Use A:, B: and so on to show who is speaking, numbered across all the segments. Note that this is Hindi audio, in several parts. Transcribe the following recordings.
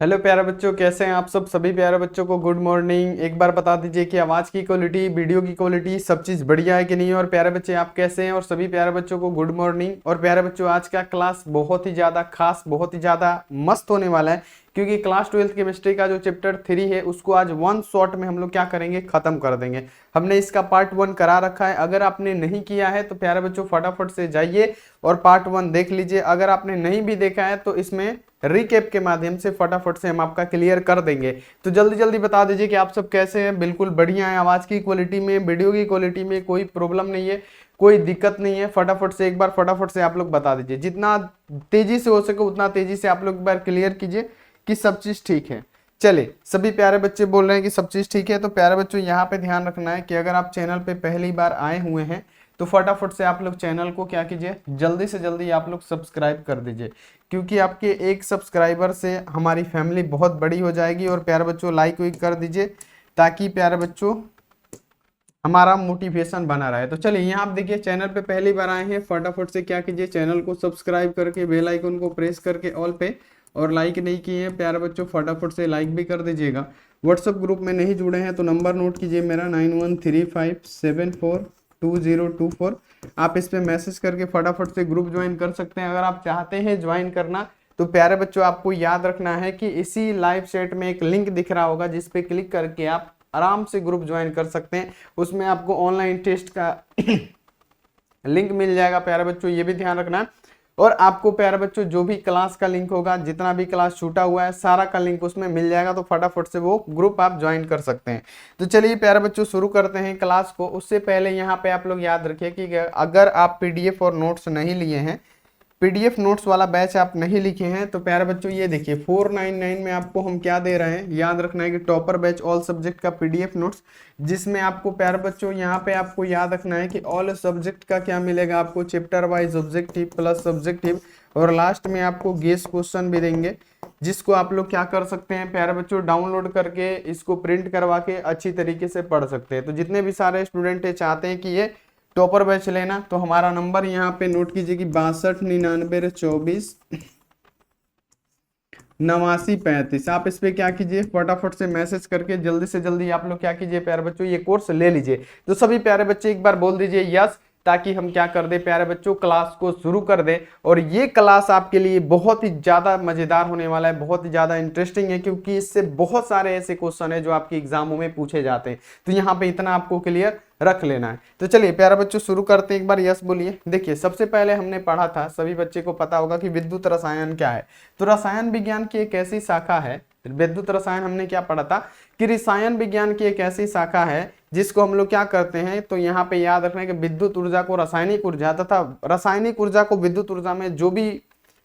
A: हेलो प्यारे बच्चों, कैसे हैं आप सब। सभी प्यारे बच्चों को गुड मॉर्निंग। एक बार बता दीजिए कि आवाज़ की क्वालिटी, वीडियो की क्वालिटी, सब चीज़ बढ़िया है कि नहीं। और प्यारे बच्चे आप कैसे हैं। और सभी प्यारे बच्चों को गुड मॉर्निंग। और प्यारे बच्चों, आज का क्लास बहुत ही ज़्यादा खास, बहुत ही ज़्यादा मस्त होने वाला है, क्योंकि क्लास 12th केमिस्ट्री का जो चैप्टर 3 है उसको आज वन शॉट में हम लोग क्या करेंगे, खत्म कर देंगे। हमने इसका पार्ट 1 करा रखा है। अगर आपने नहीं किया है तो प्यारे बच्चों फटाफट से जाइए और पार्ट 1 देख लीजिए। अगर आपने नहीं भी देखा है तो इसमें रिकेप के माध्यम से फटाफट से हम आपका क्लियर कर देंगे। तो जल्दी जल्दी बता दीजिए कि आप सब कैसे हैं। बिल्कुल बढ़िया है। आवाज़ की क्वालिटी में, वीडियो की क्वालिटी में कोई प्रॉब्लम नहीं है, कोई दिक्कत नहीं है। फटाफट से एक बार फटाफट से आप लोग बता दीजिए। जितना तेजी से हो सके उतना तेजी से आप लोग एक बार क्लियर कीजिए कि सब चीज़ ठीक है। चलिए, सभी प्यारे बच्चे बोल रहे हैं कि सब चीज़ ठीक है। तो प्यारे बच्चों, यहाँ पे ध्यान रखना है कि अगर आप चैनल पे पहली बार आए हुए हैं तो फटाफट से आप लोग चैनल को क्या कीजिए, जल्दी से जल्दी आप लोग सब्सक्राइब कर दीजिए, क्योंकि आपके एक सब्सक्राइबर से हमारी फैमिली बहुत बड़ी हो जाएगी। और प्यारे बच्चों लाइक वाइक कर दीजिए ताकि प्यारे बच्चों हमारा मोटिवेशन बना रहे। तो चलिए, यहाँ आप देखिए, चैनल पे पहली बार आए हैं, फटाफट से क्या कीजिए, चैनल को सब्सक्राइब करके बेल आइकन को प्रेस करके ऑल पे, और लाइक नहीं किए हैं प्यारे बच्चों फटाफट से लाइक भी कर दीजिएगा। व्हाट्सअप ग्रुप में नहीं जुड़े हैं तो नंबर नोट कीजिए मेरा 9135742024। आप इस पे मैसेज करके फटाफट से ग्रुप ज्वाइन कर सकते हैं। अगर आप चाहते हैं ज्वाइन करना तो प्यारे बच्चों आपको याद रखना है कि इसी लाइव चैट में एक लिंक दिख रहा होगा, जिस पे क्लिक करके आप आराम से ग्रुप ज्वाइन कर सकते हैं। उसमें आपको ऑनलाइन टेस्ट का लिंक मिल जाएगा प्यारे बच्चों, ये भी ध्यान रखना है। और आपको प्यारे बच्चों जो भी क्लास का लिंक होगा, जितना भी क्लास छूटा हुआ है, सारा का लिंक उसमें मिल जाएगा। तो फटाफट से वो ग्रुप आप ज्वाइन कर सकते हैं। तो चलिए प्यारे बच्चों, शुरू करते हैं क्लास को। उससे पहले यहाँ पे आप लोग याद रखिए कि अगर आप पीडीएफ और नोट्स नहीं लिए हैं, पीडीएफ नोट्स वाला बैच आप नहीं लिखे हैं, तो प्यारे बच्चों ये देखिए 499 में आपको हम क्या दे रहे हैं। याद रखना है कि टॉपर बैच ऑल सब्जेक्ट का पीडीएफ नोट्स, जिसमें आपको प्यारे बच्चों यहाँ पे आपको याद रखना है कि ऑल सब्जेक्ट का क्या मिलेगा आपको, chapter wise objective plus subjective, और लास्ट में आपको गेस क्वेश्चन भी देंगे, जिसको आप लोग क्या कर सकते हैं प्यारे बच्चों, डाउनलोड करके इसको प्रिंट करवा के अच्छी तरीके से पढ़ सकते हैं। तो जितने भी सारे स्टूडेंट चाहते हैं कि ये टॉपर बैच लेना, तो हमारा नंबर यहाँ पे नोट कीजिए कि 629924 8935। आप इस पे क्या कीजिए, फटाफट से मैसेज करके जल्दी से जल्दी आप लोग क्या कीजिए प्यारे बच्चों, ये कोर्स ले लीजिए। तो सभी प्यारे बच्चे एक बार बोल दीजिए यस, ताकि हम क्या कर दे प्यारे बच्चों, क्लास को शुरू कर दे। और ये क्लास आपके लिए बहुत ही ज्यादा मजेदार होने वाला है, बहुत ही ज्यादा इंटरेस्टिंग है, क्योंकि इससे बहुत सारे ऐसे क्वेश्चन है जो आपके एग्जामों में पूछे जाते हैं। तो यहाँ पे इतना आपको क्लियर रख लेना है। तो चलिए प्यारे बच्चों शुरू करते हैं। एक बार यस बोलिए। देखिए, सबसे पहले हमने पढ़ा था, सभी बच्चे को पता होगा कि विद्युत रसायन क्या है। तो रसायन विज्ञान की एक ऐसी शाखा है, विद्युत रसायन हमने क्या पढ़ा था कि रसायन विज्ञान की एक ऐसी शाखा है जिसको हम लोग क्या करते हैं, तो यहाँ पे याद रखना है कि विद्युत ऊर्जा को रासायनिक ऊर्जा तथा रासायनिक ऊर्जा को विद्युत ऊर्जा में जो भी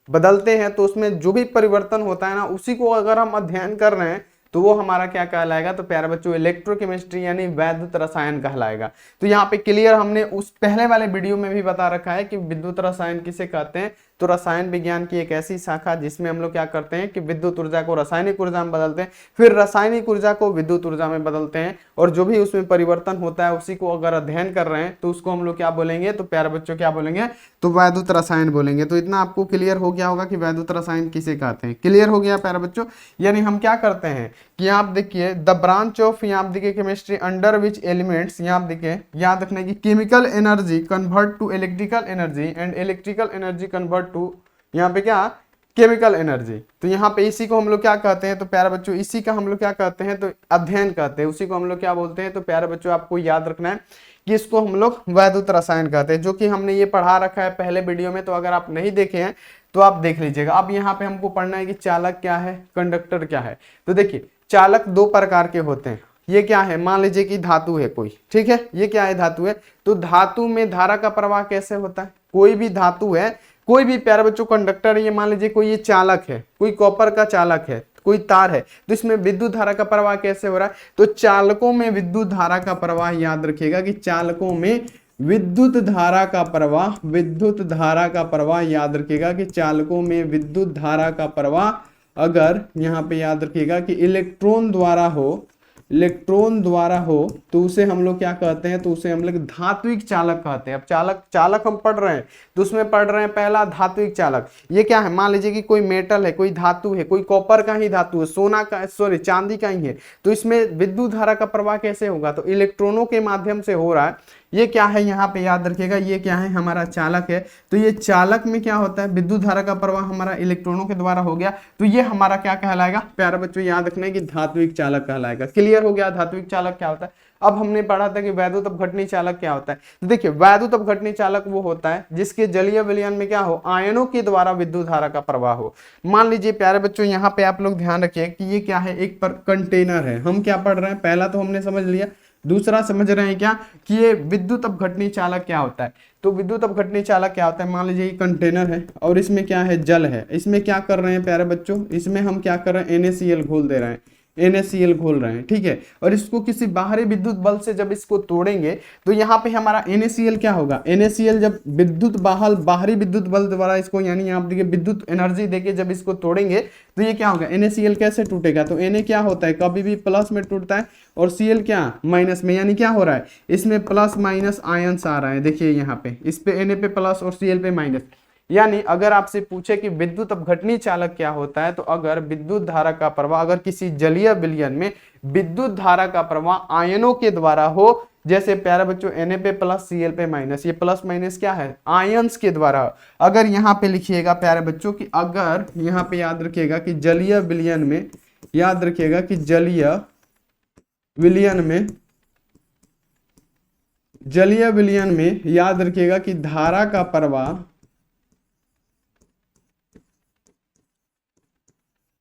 A: बदलते हैं, तो उसमें जो भी परिवर्तन होता है ना, उसी को अगर हम अध्ययन कर रहे हैं तो वो हमारा क्या कहलाएगा, तो प्यारे बच्चों इलेक्ट्रोकेमिस्ट्री यानी वैद्युत रसायन कहलाएगा। तो यहाँ पे क्लियर हमने उस पहले वाले वीडियो में भी बता रखा है कि विद्युत रसायन किसे कहते हैं। तो रसायन विज्ञान की एक ऐसी शाखा जिसमें हम लोग क्या करते हैं कि विद्युत ऊर्जा को रासायनिक ऊर्जा में बदलते हैं, फिर रासायनिक ऊर्जा को विद्युत ऊर्जा में बदलते हैं, और जो भी उसमें परिवर्तन होता है उसी को अगर अध्ययन कर रहे हैं तो उसको हम लोग क्या बोलेंगे, तो प्यारे बच्चों क्या बोलेंगे, तो वैद्युत रसायन बोलेंगे। तो इतना आपको क्लियर हो गया होगा कि वैद्युत रसायन किसे कहते हैं। क्लियर हो गया प्यारे बच्चों। यानी हम क्या करते हैं कि यहाँ आप देखिए द ब्रांच ऑफ, यहाँ आप देखिए केमिस्ट्री अंडर विच एलिमेंट्स, यहाँ आप देखिए याद रखने की chemical energy convert to electrical energy and electrical energy convert to, यहाँ पे क्या, केमिकल एनर्जी। तो यहाँ पे इसी को हम लोग क्या कहते हैं, तो प्यारे बच्चों इसी का हम लोग क्या कहते हैं, तो अध्ययन कहते हैं। उसी को हम लोग क्या बोलते हैं, तो प्यारे बच्चों आपको याद रखना है कि इसको हम लोग वैद्युत रसायन कहते हैं, जो कि हमने ये पढ़ा रखा है पहले वीडियो में। तो अगर आप नहीं देखे हैं तो आप देख लीजिएगा। अब यहाँ पे हमको पढ़ना है कि चालक क्या है, कंडक्टर क्या है। तो देखिए, चालक दो प्रकार के होते हैं। ये क्या है, मान लीजिए कि धातु है कोई, ठीक है, ये क्या है, धातु है। तो धातु में धारा का प्रवाह कैसे होता है, कोई भी धातु है, कोई भी प्यारे बच्चों कंडक्टर है, ये मान लीजिए कोई ये चालक है, कोई कॉपर का चालक है, कोई तार है, तो इसमें विद्युत धारा का प्रवाह कैसे हो रहा है, तो चालकों में विद्युत धारा का प्रवाह, याद रखिएगा कि चालकों में विद्युत धारा का प्रवाह, विद्युत धारा का प्रवाह, याद रखिएगा कि चालकों में विद्युत धारा का प्रवाह अगर यहाँ पे याद रखिएगा कि इलेक्ट्रॉन द्वारा हो, इलेक्ट्रॉन द्वारा हो तो उसे हम लोग क्या कहते हैं, तो उसे हम लोग धात्विक चालक कहते हैं। अब चालक हम पढ़ रहे हैं तो उसमें पढ़ रहे हैं पहला धात्विक चालक। ये क्या है, मान लीजिए कि कोई मेटल है, कोई धातु है, कोई कॉपर का ही धातु है, सोना का, सॉरी चांदी का ही है, तो इसमें विद्युत धारा का प्रवाह कैसे होगा, तो इलेक्ट्रॉनों के माध्यम से हो रहा है। ये क्या है, यहाँ पे याद रखिएगा, ये क्या है, हमारा चालक है। तो ये चालक में क्या होता है, विद्युत धारा का प्रवाह हमारा इलेक्ट्रॉनों के द्वारा हो गया, तो ये हमारा क्या कहलाएगा प्यारे बच्चों, याद रखना है कि धात्विक चालक कहलाएगा। क्लियर हो गया धात्विक चालक क्या होता है। अब हमने पढ़ा था कि वैद्युत अपघटनी चालक क्या होता है। तो देखिए वैद्युत अपघटनी चालक वो होता है जिसके जलीय विलयन में क्या हो, आयनों के द्वारा विद्युत धारा का प्रवाह हो। मान लीजिए प्यारे बच्चों, यहाँ पे आप लोग ध्यान रखिए कि ये क्या है, एक पर कंटेनर है। हम क्या पढ़ रहे हैं, पहला तो हमने समझ लिया, दूसरा समझ रहे हैं क्या कि ये विद्युत अपघटनी चालक क्या होता है। तो विद्युत अपघटनी चालक क्या होता है, मान लीजिए ये कंटेनर है और इसमें क्या है, जल है। इसमें क्या कर रहे हैं प्यारे बच्चों, इसमें हम क्या कर रहे हैं, NaCl घोल दे रहे हैं, NaCl घोल रहे हैं, ठीक है। और इसको किसी बाहरी विद्युत बल से जब इसको तोड़ेंगे तो यहाँ पे हमारा NaCl क्या होगा, NaCl जब विद्युत बाहरी विद्युत बल द्वारा इसको, यानी आप देखिए विद्युत एनर्जी देके जब इसको तोड़ेंगे तो ये क्या होगा, NaCl कैसे टूटेगा, तो Na क्या होता है, कभी भी प्लस में टूटता है और Cl क्या माइनस में, यानी क्या हो रहा है, इसमें प्लस माइनस आयंस आ रहा है। देखिए यहाँ पे इस पे Na पे प्लस और Cl पे माइनस। यानी अगर आपसे पूछे कि विद्युत अपघटनी चालक क्या होता है, तो अगर विद्युत धारा का प्रवाह, अगर किसी जलीय विलयन में विद्युत धारा का प्रवाह आयनों के द्वारा हो, जैसे प्यारे बच्चों Na पे प्लस Cl पे माइनस, ये प्लस माइनस क्या है, आयंस के द्वारा। अगर यहाँ पे लिखिएगा प्यारे बच्चों कि अगर यहाँ पे याद रखिएगा कि जलीय विलयन में, याद रखिएगा कि जलीय विलयन में याद रखिएगा कि धारा का प्रवाह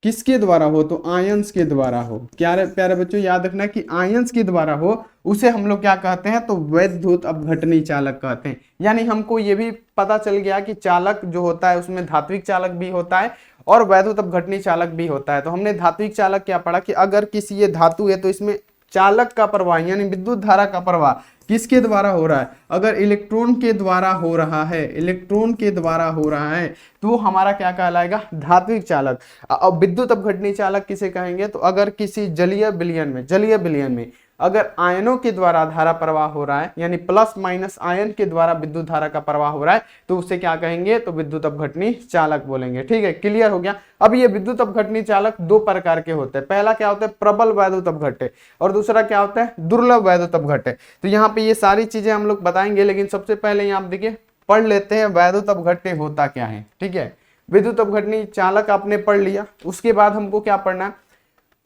A: किसके द्वारा हो, तो आयंस के द्वारा हो। क्या प्यारे बच्चों, याद रखना कि आयंस के द्वारा हो उसे हम लोग क्या कहते हैं, तो वैद्युत अपघटनी चालक कहते हैं। यानी हमको ये भी पता चल गया कि चालक जो होता है उसमें धात्विक चालक भी होता है और वैद्युत अपघटनी चालक भी होता है। तो हमने धात्विक चालक क्या पढ़ा कि अगर किसी ये धातु है तो इसमें चालक का प्रवाह यानी विद्युत धारा का प्रवाह किसके द्वारा हो रहा है, अगर इलेक्ट्रॉन के द्वारा हो रहा है, इलेक्ट्रॉन के द्वारा हो रहा है तो वो हमारा क्या कहलाएगा, धात्विक चालक। अब विद्युत अपघटनी चालक किसे कहेंगे, तो अगर किसी जलीय विलयन में अगर आयनों के द्वारा धारा प्रवाह हो रहा है, यानी प्लस माइनस आयन के द्वारा विद्युत धारा का प्रवाह हो रहा है, तो उसे क्या कहेंगे, तो विद्युत अपघटनी चालक बोलेंगे। ठीक है, क्लियर हो गया। अब ये विद्युत अपघटनी चालक दो प्रकार के होते हैं। पहला क्या होता है, प्रबल वैद्युत अपघट्य, और दूसरा क्या होता है, दुर्लभ वैद्युत अपघट्य। तो यहाँ पे ये सारी चीजें हम लोग बताएंगे, लेकिन सबसे पहले यहाँ देखिए पढ़ लेते हैं वैद्युत अपघट्य होता क्या है। ठीक है, विद्युत अपघटनी चालक आपने पढ़ लिया, उसके बाद हमको क्या पढ़ना है,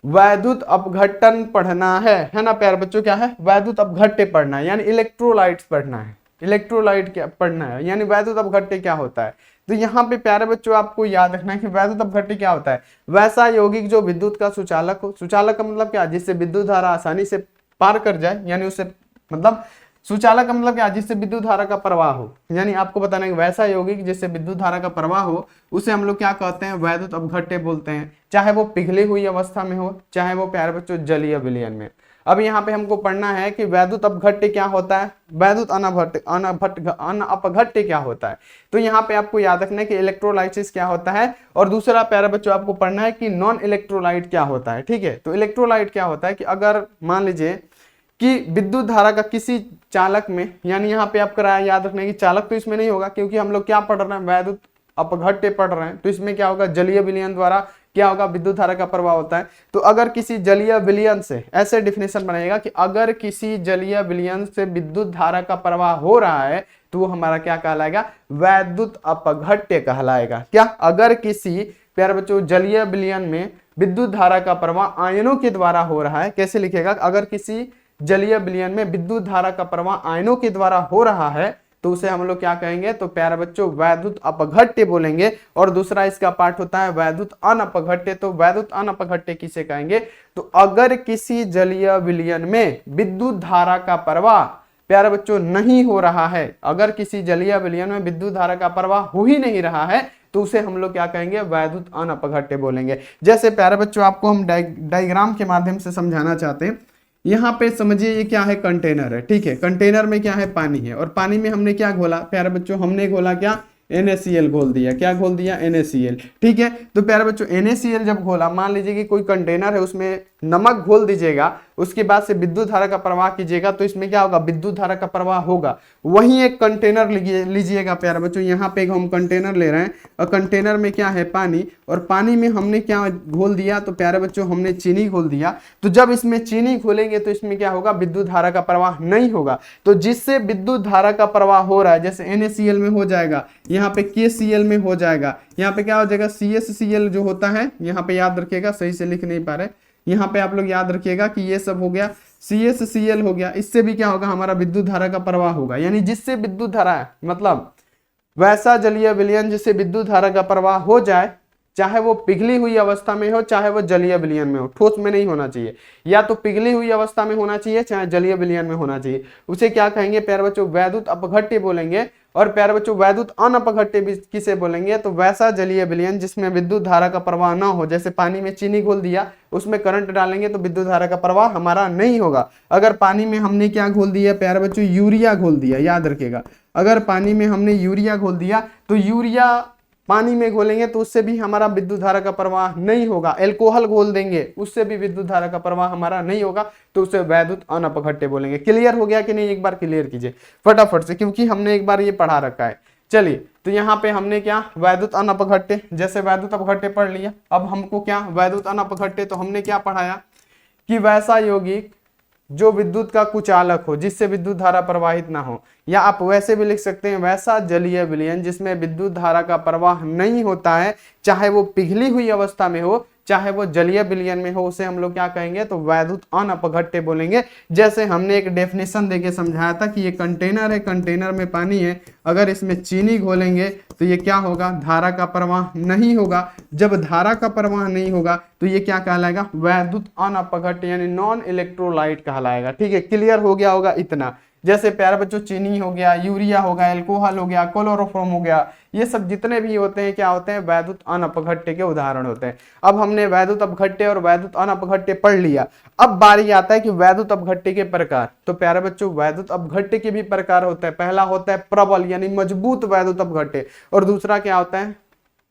A: वैद्युत अपघटन पढ़ना है ना प्यारे बच्चों। क्या है, वैद्युत अपघट्य पढ़ना है, यानी इलेक्ट्रोलाइट्स पढ़ना है, इलेक्ट्रोलाइट क्या पढ़ना है, यानी वैद्युत अपघट्य क्या होता है। तो यहाँ पे प्यारे बच्चों आपको याद रखना है कि वैद्युत अपघट्य क्या होता है, वैसा यौगिक जो विद्युत का सुचालक हो। सुचालक का मतलब क्या, जिससे विद्युत धारा आसानी से पार कर जाए, यानी उससे मतलब सुचालक का मतलब क्या, जिससे विद्युत धारा का प्रवाह हो। यानी आपको बताना है कि वैसा यौगिक जिससे विद्युत धारा का प्रवाह हो उसे हम लोग क्या कहते हैं, वैद्युत अपघट्य बोलते हैं। चाहे वो पिघली हुई अवस्था में हो, चाहे वो प्यारे बच्चों जलीय विलयन में। अब यहाँ पे हमको पढ़ना है कि वैद्युत अपघट्य क्या होता है, वैद्युत अनअपघट्य क्या होता है। तो यहाँ पे आपको याद रखना है कि इलेक्ट्रोलाइसिस क्या होता है, और दूसरा प्यारे बच्चों आपको पढ़ना है कि नॉन इलेक्ट्रोलाइट क्या होता है। ठीक है, तो इलेक्ट्रोलाइट क्या होता है कि अगर मान लीजिए कि विद्युत धारा का किसी चालक में, यानी यहाँ पे आपका याद रखना है कि चालक तो इसमें नहीं होगा, क्योंकि हम लोग क्या पढ़ रहे हैं, वैद्युत अपघट्य पढ़ रहे हैं। तो इसमें क्या होगा, जलीय विलयन द्वारा क्या होगा, विद्युत धारा का प्रवाह होता है। तो अगर किसी जलीय विलयन से, ऐसे डिफिनेशन बनाएगा कि अगर किसी जलीय विलयन से विद्युत धारा का प्रवाह हो रहा है तो वो हमारा क्या कहलाएगा, वैद्युत अपघट्य कहलाएगा। क्या, अगर किसी प्यारे बच्चों जलीय विलयन में विद्युत धारा का प्रवाह आयनों के द्वारा हो रहा है, कैसे लिखेगा, अगर किसी जलीय विलयन में विद्युत धारा का प्रवाह आयनों के द्वारा हो रहा है तो उसे हम लोग क्या कहेंगे, तो प्यारे बच्चों वैद्युत अपघट्य बोलेंगे। और दूसरा इसका पार्ट होता है वैद्युत अनअपघट्य। तो वैद्युत अनअपघट्य किसे कहेंगे, तो अगर किसी जलीय विलयन में विद्युत धारा का प्रवाह प्यारे बच्चों नहीं हो रहा है, अगर किसी जलीय विलयन में विद्युत धारा का प्रवाह हो ही नहीं रहा है तो उसे हम लोग क्या कहेंगे, वैद्युत अनअपघट्य बोलेंगे। जैसे प्यारे बच्चों आपको हम डायग्राम के माध्यम से समझाना चाहते हैं। यहाँ पे समझिए ये क्या है, कंटेनर है। ठीक है, कंटेनर में क्या है, पानी है, और पानी में हमने क्या घोला प्यारे बच्चों, हमने घोला क्या, NaCl घोल दिया। क्या घोल दिया, NaCl। ठीक है, तो प्यारे बच्चों NaCl जब घोला, मान लीजिए कि कोई कंटेनर है उसमें नमक घोल दीजिएगा उसके बाद से विद्युत धारा का प्रवाह कीजिएगा तो इसमें क्या होगा, विद्युत धारा का प्रवाह होगा। वहीं एक कंटेनर लीजिएगा प्यारे बच्चों, यहाँ पे हम कंटेनर ले रहे हैं और कंटेनर में क्या है, पानी, और पानी में हमने क्या घोल दिया, तो प्यारे बच्चों हमने चीनी घोल दिया। तो जब इसमें चीनी घोलेंगे तो इसमें क्या होगा, विद्युत धारा का प्रवाह नहीं होगा। तो जिससे विद्युत धारा का प्रवाह हो रहा है, जैसे NaCl में हो जाएगा, यहाँ पे KCl में हो जाएगा, यहाँ पे क्या हो जाएगा, CSCl जो होता है, यहाँ पे याद रखिएगा, सही से लिख नहीं पा रहे, यहाँ पे आप लोग याद रखिएगा कि ये सब हो गया, CSCl हो गया। इससे भी क्या होगा, हमारा विद्युत धारा का प्रवाह होगा। यानी जिससे विद्युत धारा मतलब वैसा जलीय विलयन जिससे विद्युत धारा का प्रवाह हो जाए, चाहे वो पिघली हुई अवस्था में हो चाहे वो जलीय विलयन में हो, ठोस में नहीं होना चाहिए, या तो पिघली हुई अवस्था में होना चाहिए चाहे जलीय विलयन में होना चाहिए, उसे क्या कहेंगे प्यारे बच्चों, वैद्युत अपघट्य बोलेंगे। और प्यारे बच्चों वैद्युत अनअपघट्य भी किसे बोलेंगे, तो वैसा जलीय विलयन जिसमें विद्युत धारा का प्रवाह ना हो। जैसे पानी में चीनी घोल दिया, उसमें करंट डालेंगे तो विद्युत धारा का प्रवाह हमारा नहीं होगा। अगर पानी में हमने क्या घोल दिया प्यारे बच्चों, यूरिया घोल दिया, याद रखिएगा, अगर पानी में हमने यूरिया घोल दिया तो यूरिया पानी में घोलेंगे तो उससे भी हमारा विद्युत धारा का प्रवाह नहीं होगा। अल्कोहल घोल देंगे उससे भी विद्युत धारा का प्रवाह हमारा नहीं होगा, तो उसे वैद्युत अनअपघट्य बोलेंगे। क्लियर हो गया कि नहीं, एक बार क्लियर कीजिए फटाफट से, क्योंकि हमने एक बार ये पढ़ा रखा है। चलिए, तो यहाँ पे हमने क्या, वैद्युत अनअपघट्य, जैसे वैद्युत अपघट्य पढ़ लिया। अब हमको क्या, वैद्युत अनअपघट्य, तो हमने क्या पढ़ाया कि वैसा यौगिक जो विद्युत का कुचालक हो, जिससे विद्युत धारा प्रवाहित ना हो, या आप वैसे भी लिख सकते हैं वैसा जलीय विलयन जिसमें विद्युत धारा का प्रवाह नहीं होता है, चाहे वो पिघली हुई अवस्था में हो चाहे वो जलीय विलयन में हो, उसे हम लोग क्या कहेंगे, तो वैद्युत अनअपघट्य बोलेंगे। जैसे हमने एक डेफिनेशन देके समझाया था कि ये कंटेनर है, कंटेनर में पानी है, अगर इसमें चीनी घोलेंगे तो ये क्या होगा, धारा का प्रवाह नहीं होगा। जब धारा का प्रवाह नहीं होगा तो ये क्या कहलाएगा, वैद्युत अनअपघट्य यानी नॉन इलेक्ट्रोलाइट कहलाएगा। ठीक है, क्लियर हो गया होगा इतना। जैसे प्यारे बच्चों चीनी हो गया, यूरिया हो गया, अल्कोहल हो गया, क्लोरोफॉर्म हो गया, ये सब जितने भी होते हैं क्या होते हैं, वैद्युत अनअपघट्य के उदाहरण होते हैं। अब हमने वैद्युत अपघट्य और वैद्युत अनअपघट्य पढ़ लिया। अब बारी आता है कि वैद्युत अपघट्य के प्रकार। तो प्यारे बच्चों वैद्युत अपघट्य के भी प्रकार होते हैं। पहला होता है प्रबल यानी मजबूत वैद्युत अपघट्य, और दूसरा क्या होता है,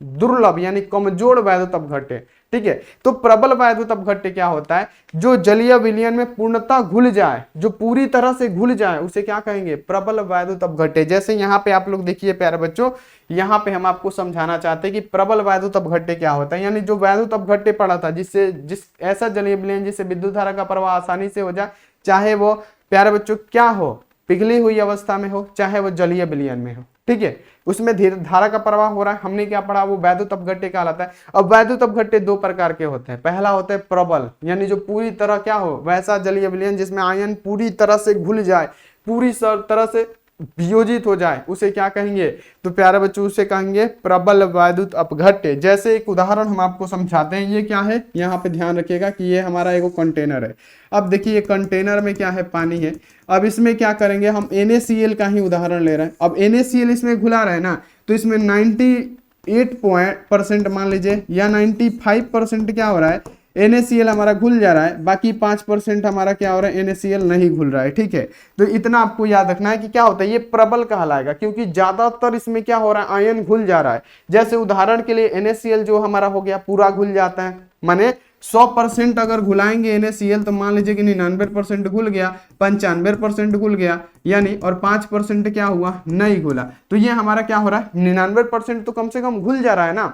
A: दुर्लभ यानी कमजोर वैद्युत अपघट्य। ठीक है, तो प्रबल वैद्युत अपघट्य क्या होता है, जो जलीय विलयन में पूर्णतः घुल जाए, जो पूरी तरह से घुल जाए, उसे क्या कहेंगे, प्रबल वैद्युत अपघट्य। जैसे यहाँ पे आप लोग देखिए प्यारे बच्चों, यहाँ पे हम आपको समझाना चाहते हैं कि प्रबल वैद्युत अपघट्य क्या होता है। यानी जो वैद्युत अपघट्य पढ़ा था, जिससे ऐसा जलीय विलयन जिससे विद्युत धारा का प्रवाह आसानी से हो जाए, चाहे वो प्यारे बच्चों क्या हो, पिघली हुई अवस्था में हो चाहे वो जलीय विलयन में हो। ठीक है, उसमें धारा का प्रवाह हो रहा है, हमने क्या पढ़ा, वो वैद्युत अपघट्य कहलाता है। अब वैद्युत अपघट्य दो प्रकार के होते हैं। पहला होता है प्रबल यानी जो पूरी तरह क्या हो, वैसा जलीय विलयन जिसमें आयन पूरी तरह से घुल जाए, पूरी तरह से वियोजित हो जाए, उसे क्या कहेंगे, तो प्यारे बच्चों उसे कहेंगे प्रबल वैद्युत अपघट्य। जैसे एक उदाहरण हम आपको समझाते हैं, ये क्या है, यहाँ पे ध्यान रखिएगा कि ये हमारा एक कंटेनर है। अब देखिए कंटेनर में क्या है, पानी है। अब इसमें क्या करेंगे, हम NaCl का ही उदाहरण ले रहे हैं। अब NaCl इसमें घुला रहे हैं ना, तो इसमें 98% मान लीजिए या 95% क्या हो रहा है, NaCl हमारा घुल जा रहा है, बाकी 5% हमारा क्या हो रहा है, NaCl नहीं घुल रहा है। ठीक है, तो इतना आपको याद रखना है कि क्या होता है, ये प्रबल कहलाएगा क्योंकि ज्यादातर इसमें क्या हो रहा है, आयन घुल जा रहा है। जैसे उदाहरण के लिए NaCl जो हमारा हो गया पूरा घुल जाता है, माने 100% अगर घुलाएंगे NaCl तो मान लीजिए कि 99% घुल गया, 95% घुल गया, यानी और 5% क्या हुआ, नहीं घुला। तो ये हमारा क्या हो रहा है, 99% तो कम से कम घुल जा रहा है ना,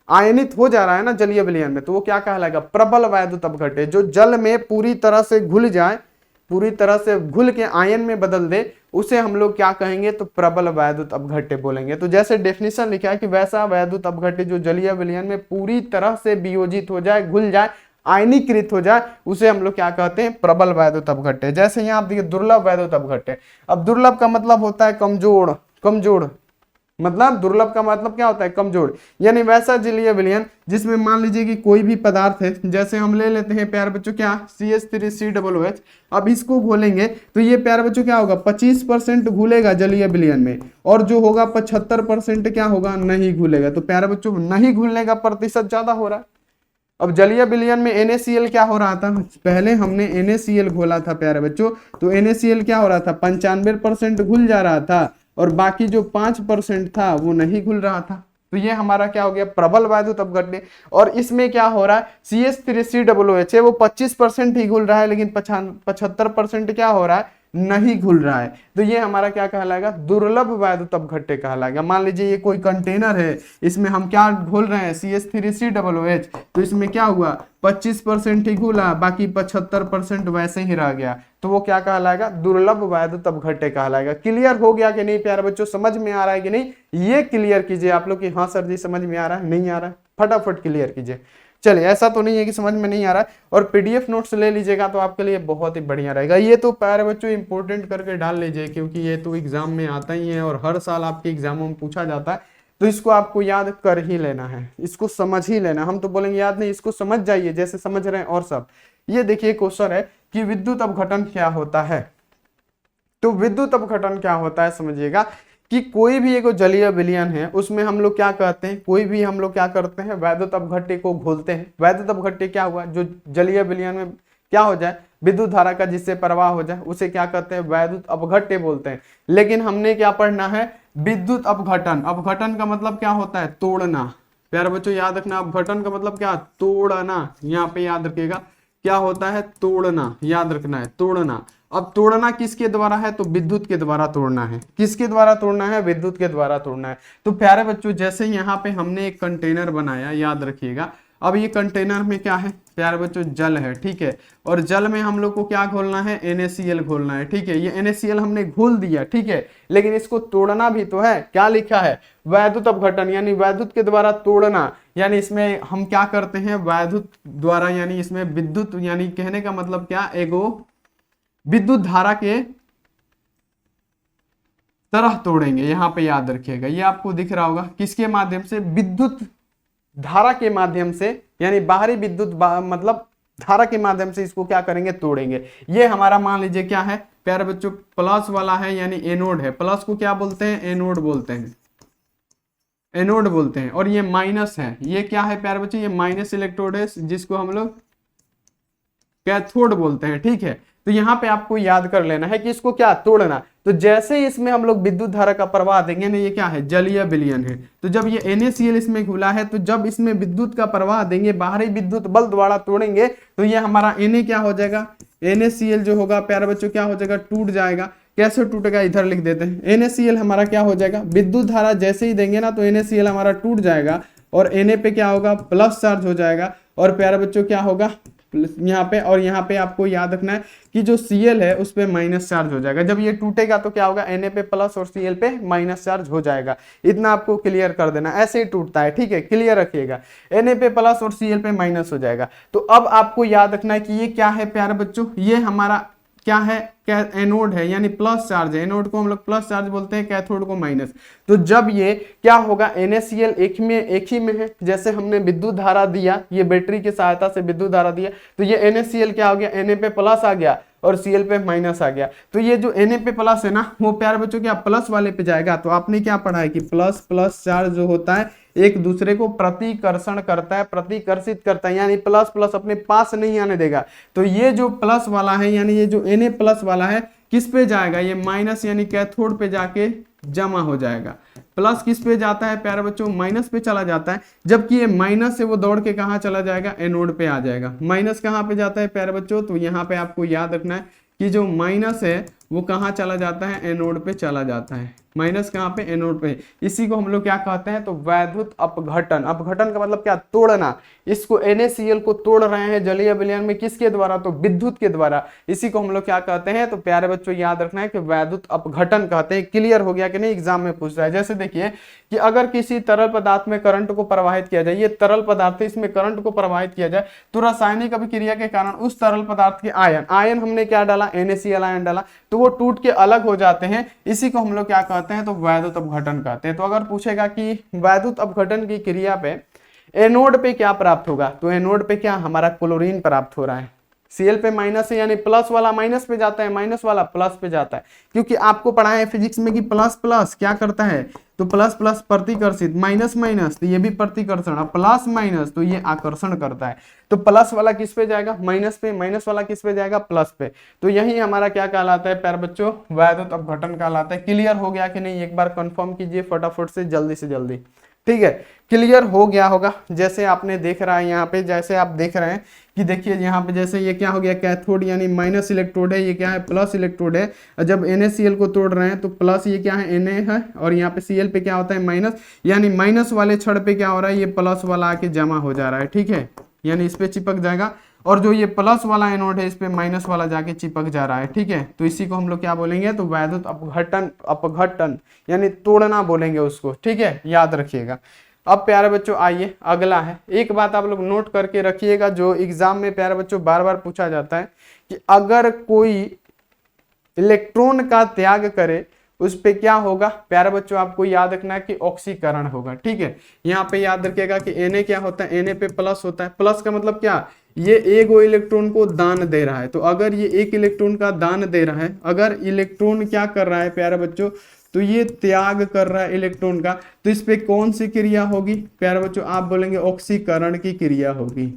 A: आयनित हो जा रहा है ना जलीय विलयन में, तो वो क्या कहलाएगा, प्रबल वैद्युत अपघट्य। जो जल में पूरी तरह से घुल जाए, पूरी तरह से घुल के आयन में बदल दे, उसे हम लोग क्या कहेंगे, तो प्रबल वैद्युत अपघट्य बोलेंगे। तो जैसे डेफिनेशन लिखा है कि वैसा वैद्युत अपघट्य जो जलीय विलयन में पूरी तरह से वियोजित हो जाए, घुल जाए, आयनीकृत हो जाए, उसे हम लोग क्या कहते हैं, प्रबल वैद्युत अपघट्य। जैसे यहाँ आप देखिए दुर्लभ वैद्युत अपघट्य। अब दुर्लभ का मतलब होता है कमजोर, कमजोर मतलब दुर्लभ का मतलब क्या होता है, कमजोर। यानी वैसा जलीय विलयन जिसमें मान लीजिए कि कोई भी पदार्थ है, जैसे हम ले लेते हैं प्यारे बच्चों क्या, CH3COOH। अब इसको घोलेंगे तो ये प्यारे बच्चों क्या होगा, 25% घुलेगा जलीय विलयन में, और जो होगा 75% क्या होगा, नहीं घुलेगा। तो प्यारे बच्चों नहीं घुलने का प्रतिशत ज्यादा हो रहा है। अब जलीय विलयन में NaCl क्या हो रहा था, पहले हमने NaCl घोला था प्यारे बच्चों, तो NaCl क्या हो रहा था, 95% घुल जा रहा था, और बाकी जो 5% था वो नहीं घुल रहा था। तो ये हमारा क्या हो गया, प्रबल वैद्युत अपघट्य। और इसमें क्या हो रहा है, CH3COOH है वो 25% ही घुल रहा है, लेकिन 75% क्या हो रहा है, नहीं घुल रहा है। तो ये हमारा क्या कहलाएगा, दुर्लभ वैद्युत अपघट्य कहलाएगा। मान लीजिए ये कोई कंटेनर है, इसमें हम क्या घोल रहे हैं, CH3COOH, तो इसमें क्या हुआ, 25% ही घुला, बाकी 75% वैसे ही रह गया, तो वो क्या कहलाएगा, दुर्लभ वैद्युत अपघट्य कहलाएगा। क्लियर हो गया कि नहीं प्यारे बच्चों, समझ में आ रहा है कि नहीं, ये क्लियर कीजिए आप लोग कि हाँ सर जी समझ में आ रहा है, नहीं आ रहा है, फटाफट क्लियर कीजिए। चलिए, ऐसा तो नहीं है कि समझ में नहीं आ रहा है, और पीडीएफ नोट्स ले लीजिएगा तो आपके लिए बहुत ही बढ़िया रहेगा। ये तो प्यारे बच्चों इंपोर्टेंट करके डाल लीजिए, क्योंकि ये तो एग्जाम में आता ही है और हर साल आपके एग्जामों में पूछा जाता है, तो इसको आपको याद कर ही लेना है, इसको समझ ही लेना। हम तो बोलेंगे याद नहीं, इसको समझ जाइए जैसे समझ रहे हैं और सब। ये देखिए क्वेश्चन है कि विद्युत अपघटन क्या होता है। तो विद्युत अपघटन क्या होता है समझिएगा, कि कोई भी एक जलीय विलयन है, उसमें हम लोग क्या कहते हैं, कोई भी हम लोग क्या करते हैं, वैद्युत अपघट्य को घोलते हैं। वैद्युत अपघट्य क्या हुआ, जो जलीय विलयन में क्या हो जाए, विद्युत धारा का जिससे प्रवाह हो जाए, उसे क्या कहते हैं, वैद्युत अपघट्य बोलते हैं। लेकिन हमने क्या पढ़ना है, विद्युत अपघटन। अपघटन का मतलब क्या होता है, तोड़ना। प्यारे बच्चों याद रखना, अपघटन का मतलब क्या, तोड़ना। यहाँ पे याद रखिएगा क्या होता है, तोड़ना, याद रखना है, तोड़ना। अब तोड़ना किसके द्वारा है, तो विद्युत के द्वारा तोड़ना है। किसके द्वारा तोड़ना है, विद्युत के द्वारा तोड़ना है। तो प्यारे बच्चों जैसे यहाँ पे हमने एक कंटेनर बनाया, याद रखिएगा। अब ये कंटेनर में क्या है प्यारे बच्चों, जल है, ठीक है। और जल में हम लोग को क्या घोलना है, NaCl घोलना है, ठीक है। ये NaCl हमने घोल दिया, ठीक है, लेकिन इसको तोड़ना भी तो है। क्या लिखा है, वैद्युत अपघटन, यानी वैद्युत के द्वारा तोड़ना। यानी इसमें हम क्या करते हैं, वैद्युत द्वारा, यानी इसमें विद्युत, यानी कहने का मतलब क्या, एगो विद्युत धारा के तरह तोड़ेंगे। यहां पे याद रखिएगा, ये आपको दिख रहा होगा, किसके माध्यम से, विद्युत धारा के माध्यम से, यानी बाहरी विद्युत मतलब धारा के माध्यम से इसको क्या करेंगे, तोड़ेंगे। ये हमारा मान लीजिए क्या है प्यारे बच्चों, प्लस वाला है, यानी एनोड है। प्लस को क्या बोलते हैं, एनोड बोलते हैं, एनोड बोलते हैं। और ये माइनस है, ये क्या है प्यारे बच्चों, ये माइनस इलेक्ट्रोड है, जिसको हम लोग कैथोड बोलते हैं, ठीक है। तो यहाँ पे आपको याद कर लेना है कि इसको क्या, तोड़ना। तो जैसे ही इसमें हम लोग विद्युत धारा का प्रवाह देंगे ना, ये क्या है, जलीय विलयन है। तो जब ये NaCl इसमें घुला है, तो जब इसमें विद्युत का प्रवाह देंगे, बाहरी विद्युत बल द्वारा तोड़ेंगे, तो ये हमारा Na क्या हो जाएगा, NaCl जो होगा प्यारे बच्चों क्या हो जाएगा, टूट जाएगा। कैसे टूटेगा, इधर लिख देते हैं। NaCl हमारा क्या हो जाएगा, विद्युत धारा जैसे ही देंगे ना, तो NaCl हमारा टूट जाएगा, और Na पे क्या होगा, प्लस चार्ज हो जाएगा। और प्यारे बच्चों क्या होगा यहाँ पे, और यहाँ पे आपको याद रखना है कि जो Cl है उस पे माइनस चार्ज हो जाएगा। जब ये टूटेगा तो क्या होगा, Na पे प्लस और Cl पे माइनस चार्ज हो जाएगा। इतना आपको क्लियर कर देना, ऐसे ही टूटता है, ठीक है, क्लियर रखिएगा। Na पे प्लस और Cl पे माइनस हो जाएगा। तो अब आपको याद रखना है कि ये क्या है प्यारे बच्चों, ये हमारा क्या है, एनोड है, यानी प्लस चार्ज है। एनोड को हम लोग प्लस चार्ज बोलते हैं, कैथोड को माइनस। तो जब ये क्या होगा, NaCl एक ही में है, जैसे हमने विद्युत धारा दिया, ये बैटरी की सहायता से विद्युत धारा दिया, तो ये NaCl क्या हो गया, Na पे प्लस आ गया और Cl पे माइनस आ गया। तो ये जो Na पे प्लस है ना, वो प्यारे बच्चों क्या प्लस वाले पे जाएगा। तो आपने क्या पढ़ा है कि प्लस प्लस चार्ज जो होता है एक दूसरे को प्रतिकर्षण करता है, प्रतिकर्षित करता है, यानी प्लस प्लस अपने पास नहीं आने देगा। तो ये जो प्लस वाला है, यानी ये जो Na प्लस वाला है, किस पे जाएगा, ये माइनस यानी कैथोड पे जाके जमा हो जाएगा। प्लस किस पे जाता है प्यारे बच्चों, माइनस पे चला जाता है। जबकि ये माइनस से वो दौड़ के कहाँ चला जाएगा, एनोड पे आ जाएगा। माइनस कहाँ पे जाता है प्यारे बच्चों, तो यहाँ पे आपको याद रखना है कि जो माइनस है वो कहाँ चला जाता है, एनोड पे चला जाता है। माइनस कहाँ पे, एनोड पे। इसी को हम लोग क्या कहते हैं, तो वैद्युत अपघटन। अपघटन का मतलब क्या, तोड़ना। इसको NaCl को तोड़ रहे हैं जलीय विलयन में, किसके द्वारा, तो विद्युत के द्वारा। इसी को हम लोग क्या कहते हैं, तो प्यारे बच्चों याद रखना है कि वैद्युत अपघटन कहते हैं। क्लियर हो गया कि नहीं, एग्जाम में पूछ रहा है। जैसे देखिए कि अगर किसी तरल पदार्थ में करंट को प्रवाहित किया जाए, ये तरल पदार्थ है, इसमें करंट को प्रवाहित किया जाए, तो रासायनिक अभिक्रिया के कारण उस तरल पदार्थ के आयन हमने क्या डाला, NaCl आयन डाला, तो वो टूट के अलग हो जाते हैं। इसी को हम लोग क्या कहते हैं, तो वैद्युत अपघटन कहते हैं। तो अगर पूछेगा कि वैद्युत अपघटन की क्रिया पे एनोड पे क्या प्राप्त होगा, तो एनोड पे क्या हमारा क्लोरीन प्राप्त हो रहा है। Cl पे माइनस है, यानी प्लस वाला माइनस पे जाता है, माइनस वाला प्लस पे जाता है। क्योंकि आपको पढ़ा है फिजिक्स में कि प्लस प्लस क्या करता है, तो प्लस प्लस प्रतिकर्षित, माइनस माइनस तो ये भी प्रतिकर्षण, प्लस माइनस तो ये आकर्षण करता है। तो प्लस वाला किस पे जाएगा, माइनस पे, माइनस वाला किस पे जाएगा, प्लस पे। तो यही हमारा क्या कहलाता है प्यारे बच्चों, वैद्युत अपघटन कहलाता है। क्लियर हो गया कि नहीं, एक बार कंफर्म कीजिए फटाफट से, जल्दी से जल्दी। ठीक है, क्लियर हो गया होगा। जैसे आपने देख रहा है यहाँ पे, जैसे आप देख रहे हैं कि देखिए यहाँ पे जैसे ये क्या हो गया, कैथोड यानी माइनस इलेक्ट्रोड है, ये क्या है प्लस इलेक्ट्रोड है। और जब NaCl को तोड़ रहे हैं तो प्लस ये क्या है Na है, और यहाँ पे Cl पे क्या होता है माइनस, यानी माइनस वाले छड़ पे क्या हो रहा है, ये प्लस वाला आके जमा हो जा रहा है। ठीक है, यानी इस पे चिपक जाएगा, और जो ये प्लस वाला एनोड है इस पे माइनस वाला जाके चिपक जा रहा है। ठीक है, तो इसी को हम लोग क्या बोलेंगे, तो वैद्युत अपघटन, अपघटन यानी तोड़ना बोलेंगे उसको। ठीक है, याद रखिएगा। अब प्यारे बच्चों आइए अगला है, एक बात आप लोग नोट करके रखिएगा जो एग्जाम में प्यारे बच्चों बार बार पूछा जाता है कि अगर कोई इलेक्ट्रॉन का त्याग करे उस पे क्या होगा। प्यारे बच्चों आपको याद रखना है कि ऑक्सीकरण होगा। ठीक है, यहाँ पे याद रखिएगा कि Na क्या होता है, Na पे प्लस होता है। प्लस का मतलब क्या, ये एक इलेक्ट्रॉन को दान दे रहा है। तो अगर ये एक इलेक्ट्रॉन का दान दे रहा है, अगर इलेक्ट्रॉन क्या कर रहा है प्यारे बच्चों, तो ये त्याग कर रहा है इलेक्ट्रॉन का, तो इस पे कौन सी क्रिया होगी प्यारे बच्चों, आप बोलेंगे ऑक्सीकरण की क्रिया होगी,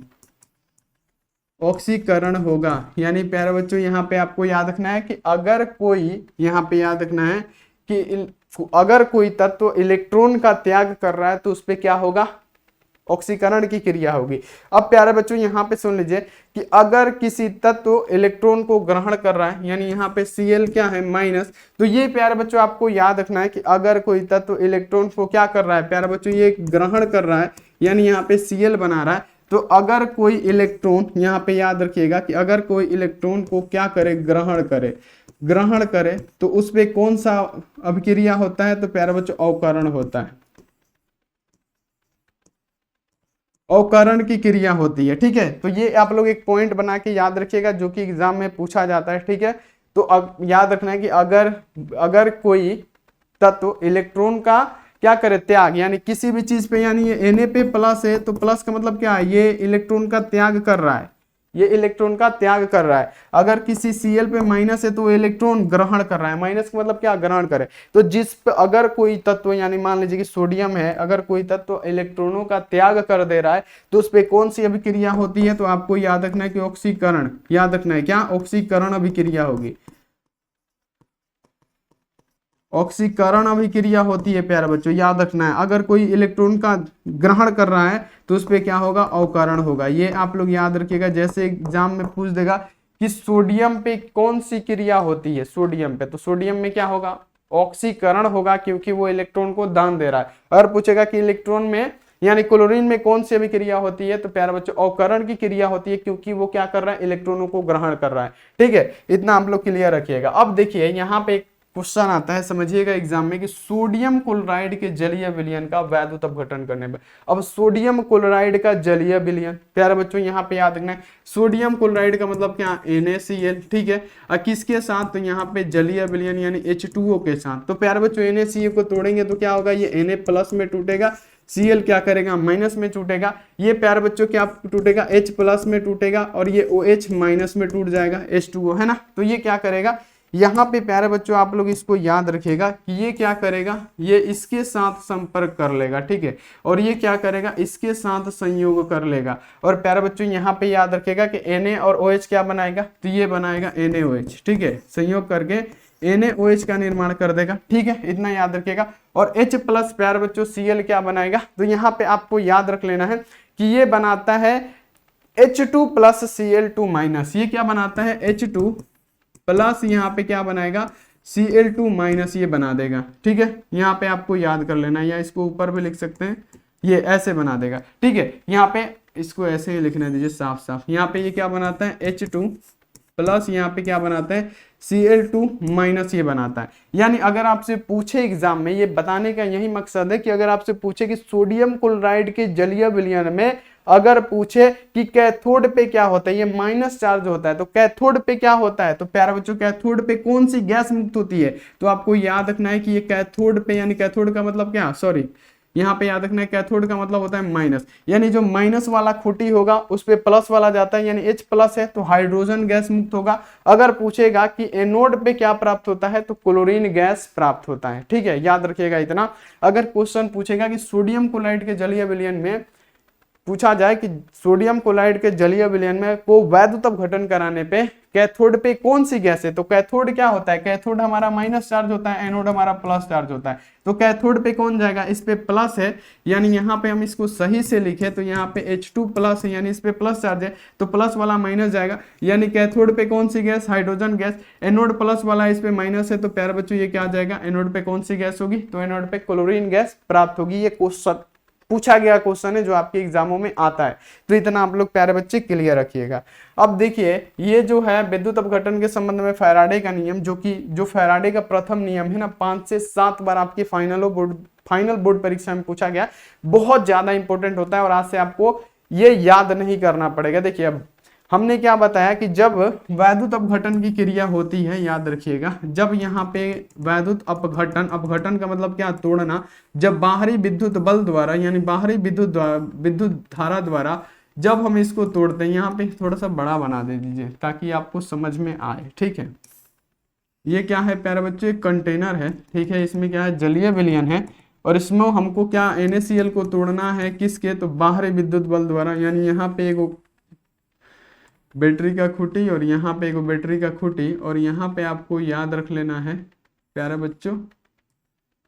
A: ऑक्सीकरण होगा। यानी प्यारे बच्चों यहाँ पे आपको याद रखना है कि अगर कोई, यहाँ पे याद रखना है कि अगर कोई तत्व इलेक्ट्रॉन का त्याग कर रहा है तो उस पे क्या होगा, ऑक्सीकरण की क्रिया होगी। अब प्यारे बच्चों यहाँ पे सुन लीजिए कि अगर किसी तत्व इलेक्ट्रॉन को ग्रहण कर रहा है, यानी यहाँ पे Cl क्या है माइनस, तो ये प्यारे बच्चों आपको याद रखना है कि अगर कोई तत्व इलेक्ट्रॉन को क्या कर रहा है प्यारे बच्चों, ये ग्रहण कर रहा है, यानी यहाँ पे Cl बना रहा है। तो अगर कोई इलेक्ट्रॉन, यहाँ पे याद रखिएगा कि अगर कोई इलेक्ट्रॉन को क्या करे, ग्रहण करे, ग्रहण करे, तो उस पे कौन सा अभिक्रिया होता है, तो प्यारे बच्चों अवकरण होता है, अवकरण की क्रिया होती है। ठीक है, तो ये आप लोग एक पॉइंट बना के याद रखिएगा जो कि एग्जाम में पूछा जाता है। ठीक है, तो अब याद रखना है कि अगर कोई तत्व इलेक्ट्रॉन का क्या करे, त्याग, यानी किसी भी चीज पे, यानी ये Na पे प्लस है, तो प्लस का मतलब क्या है, ये इलेक्ट्रॉन का त्याग कर रहा है, ये इलेक्ट्रॉन का त्याग कर रहा है। अगर किसी Cl पे माइनस है तो इलेक्ट्रॉन ग्रहण कर रहा है, माइनस का मतलब क्या, ग्रहण करे। तो जिस पे अगर कोई तत्व, यानी मान लीजिए कि सोडियम है, अगर कोई तत्व इलेक्ट्रॉनों का त्याग कर दे रहा है तो उस पे कौन सी अभिक्रिया होती है, तो आपको याद रखना है कि ऑक्सीकरण, याद रखना है क्या, ऑक्सीकरण अभिक्रिया होगी, ऑक्सीकरण अभिक्रिया होती है प्यारे बच्चों, याद रखना है। अगर कोई इलेक्ट्रॉन का ग्रहण कर रहा है तो उस पे क्या होगा, अवकरण होगा। ये आप लोग याद रखिएगा, जैसे एग्जाम में पूछ देगा कि सोडियम पे कौन सी क्रिया होती है, सोडियम पे, तो सोडियम में क्या होगा, ऑक्सीकरण होगा, क्योंकि वो इलेक्ट्रॉन को दान दे रहा है। अगर पूछेगा कि इलेक्ट्रॉन में यानी क्लोरीन में कौन सी अभिक्रिया होती है, तो प्यारे बच्चों अवकरण की क्रिया होती है, क्योंकि वो क्या कर रहा है, इलेक्ट्रॉनों को ग्रहण कर रहा है। ठीक है, इतना आप लोग क्लियर रखिएगा। अब देखिए यहाँ पे क्वेश्चन आता है, समझिएगा एग्जाम में, कि सोडियम क्लोराइड के जलीय विलयन का वैद्युत अपघटन करने में। अब सोडियम क्लोराइड का जलीय विलयन प्यारे बच्चों यहाँ पे याद रखना है, सोडियम क्लोराइड का मतलब क्या, NaCl। ठीक है, और किसके साथ, तो यहाँ पे जलीय विलयन यानी H2O के साथ। तो प्यारे बच्चों NaCl को तोड़ेंगे तो क्या होगा, ये Na प्लस में टूटेगा, Cl क्या करेगा, माइनस में टूटेगा। ये प्यारे बच्चों क्या टूटेगा, H प्लस में टूटेगा, और ये OH माइनस में टूट जाएगा, H2O है ना। तो ये क्या करेगा, यहाँ पे प्यारे बच्चों आप लोग इसको याद रखिएगा कि ये क्या करेगा, ये इसके साथ संपर्क कर लेगा। ठीक है, और ये क्या करेगा, इसके साथ संयोग कर लेगा। और प्यारे बच्चों यहाँ पे याद रखिएगा कि Na और OH क्या बनाएगा, तो ये बनाएगा NaOH। ठीक है, संयोग करके NaOH का निर्माण कर देगा। ठीक है, इतना याद रखिएगा। और H प्लस प्यारे बच्चों Cl क्या बनाएगा, तो यहाँ पे आपको याद रख लेना है कि ये बनाता है H2 प्लस Cl2 माइनस। ये क्या बनाता है, H2 प्लस यहाँ पे क्या बनाएगा, Cl2 माइनस, ये बना देगा। ठीक है, यहाँ पे आपको याद कर लेना है, या इसको ऊपर भी लिख सकते हैं, ये ऐसे बना देगा। ठीक है, यहाँ पे इसको ऐसे ही लिखने दीजिए साफ साफ। यहाँ पे ये क्या बनाता है, H2 प्लस, यहाँ पे क्या बनाता है, Cl2 माइनस, ये बनाता है। यानी अगर आपसे पूछे एग्जाम में, ये बताने का यही मकसद है कि अगर आपसे पूछे कि सोडियम क्लोराइड के जलीय विलयन में अगर पूछे कि कैथोड पे क्या होता है, ये माइनस चार्ज होता है, तो कैथोड पे क्या होता है, तो प्यारे बच्चों कैथोड पे कौन सी गैस मुक्त होती है, तो आपको याद रखना है कि ये कैथोड पे, यानी कैथोड का मतलब क्या, सॉरी यहाँ पे याद रखना है कैथोड का मतलब होता है माइनस, यानी जो माइनस वाला खुटी होगा उस पे प्लस वाला जाता है, यानी H प्लस है तो हाइड्रोजन गैस मुक्त होगा। अगर पूछेगा कि एनोड पे क्या प्राप्त होता है, तो क्लोरीन गैस प्राप्त होता है। ठीक है, याद रखिएगा इतना। अगर क्वेश्चन पूछेगा कि सोडियम क्लोराइड के जलीय विलयन में पूछा जाए कि सोडियम क्लोराइड के जलीय विलयन में को वैद्युत अपघटन कराने पे कैथोड पे कौन सी गैस है, तो कैथोड क्या होता है, कैथोड हमारा माइनस चार्ज होता है, एनोड हमारा प्लस चार्ज होता है। तो कैथोड पे कौन जाएगा, इस पे प्लस है, यानी यहाँ पे हम इसको सही से लिखे तो यहाँ पे H2 प्लस है, यानी इस पे प्लस चार्ज है तो प्लस वाला माइनस जाएगा, यानी कैथोड पे कौन सी gas, hydrogen gas. Anode plus वाला इस पे माइनस है तो प्यारे बच्चों ये क्या आ जाएगा, एनोड पे कौन सी गैस होगी, तो एनोड पे क्लोरीन गैस प्राप्त होगी। ये क्वेश्चन पूछा गया क्वेश्चन है जो आपके एग्जामों में आता है, तो इतना आप लोग प्यारे बच्चे क्लियर रखिएगा। अब देखिए ये जो है विद्युत अपघटन के संबंध में फैराडे का नियम, जो फैराडे का प्रथम नियम है ना, 5 से 7 बार आपके फाइनल बोर्ड परीक्षा में पूछा गया, बहुत ज्यादा इंपॉर्टेंट होता है और आज से आपको ये याद नहीं करना पड़ेगा। देखिए अब हमने क्या बताया कि जब वैद्युत अपघटन की क्रिया होती है, याद रखिएगा, जब यहाँ पे वैद्युत अपघटन का मतलब क्या, तोड़ना, जब बाहरी विद्युत बल द्वारा यानी बाहरी विद्युत धारा द्वारा जब हम इसको तोड़ते हैं, यहाँ पे थोड़ा सा बड़ा बना दे दीजिए ताकि आपको समझ में आए, ठीक है। ये क्या है प्यारे बच्चों, एक कंटेनर है, ठीक है, इसमें क्या है, जलीय विलयन है और इसमें हमको क्या NaCl को तोड़ना है, किसके, तो बाहरी विद्युत बल द्वारा, यानी यहाँ पे एक बैटरी का खूंटी और यहाँ पे एक बैटरी का खूंटी और यहाँ पे आपको याद रख लेना है प्यारे बच्चों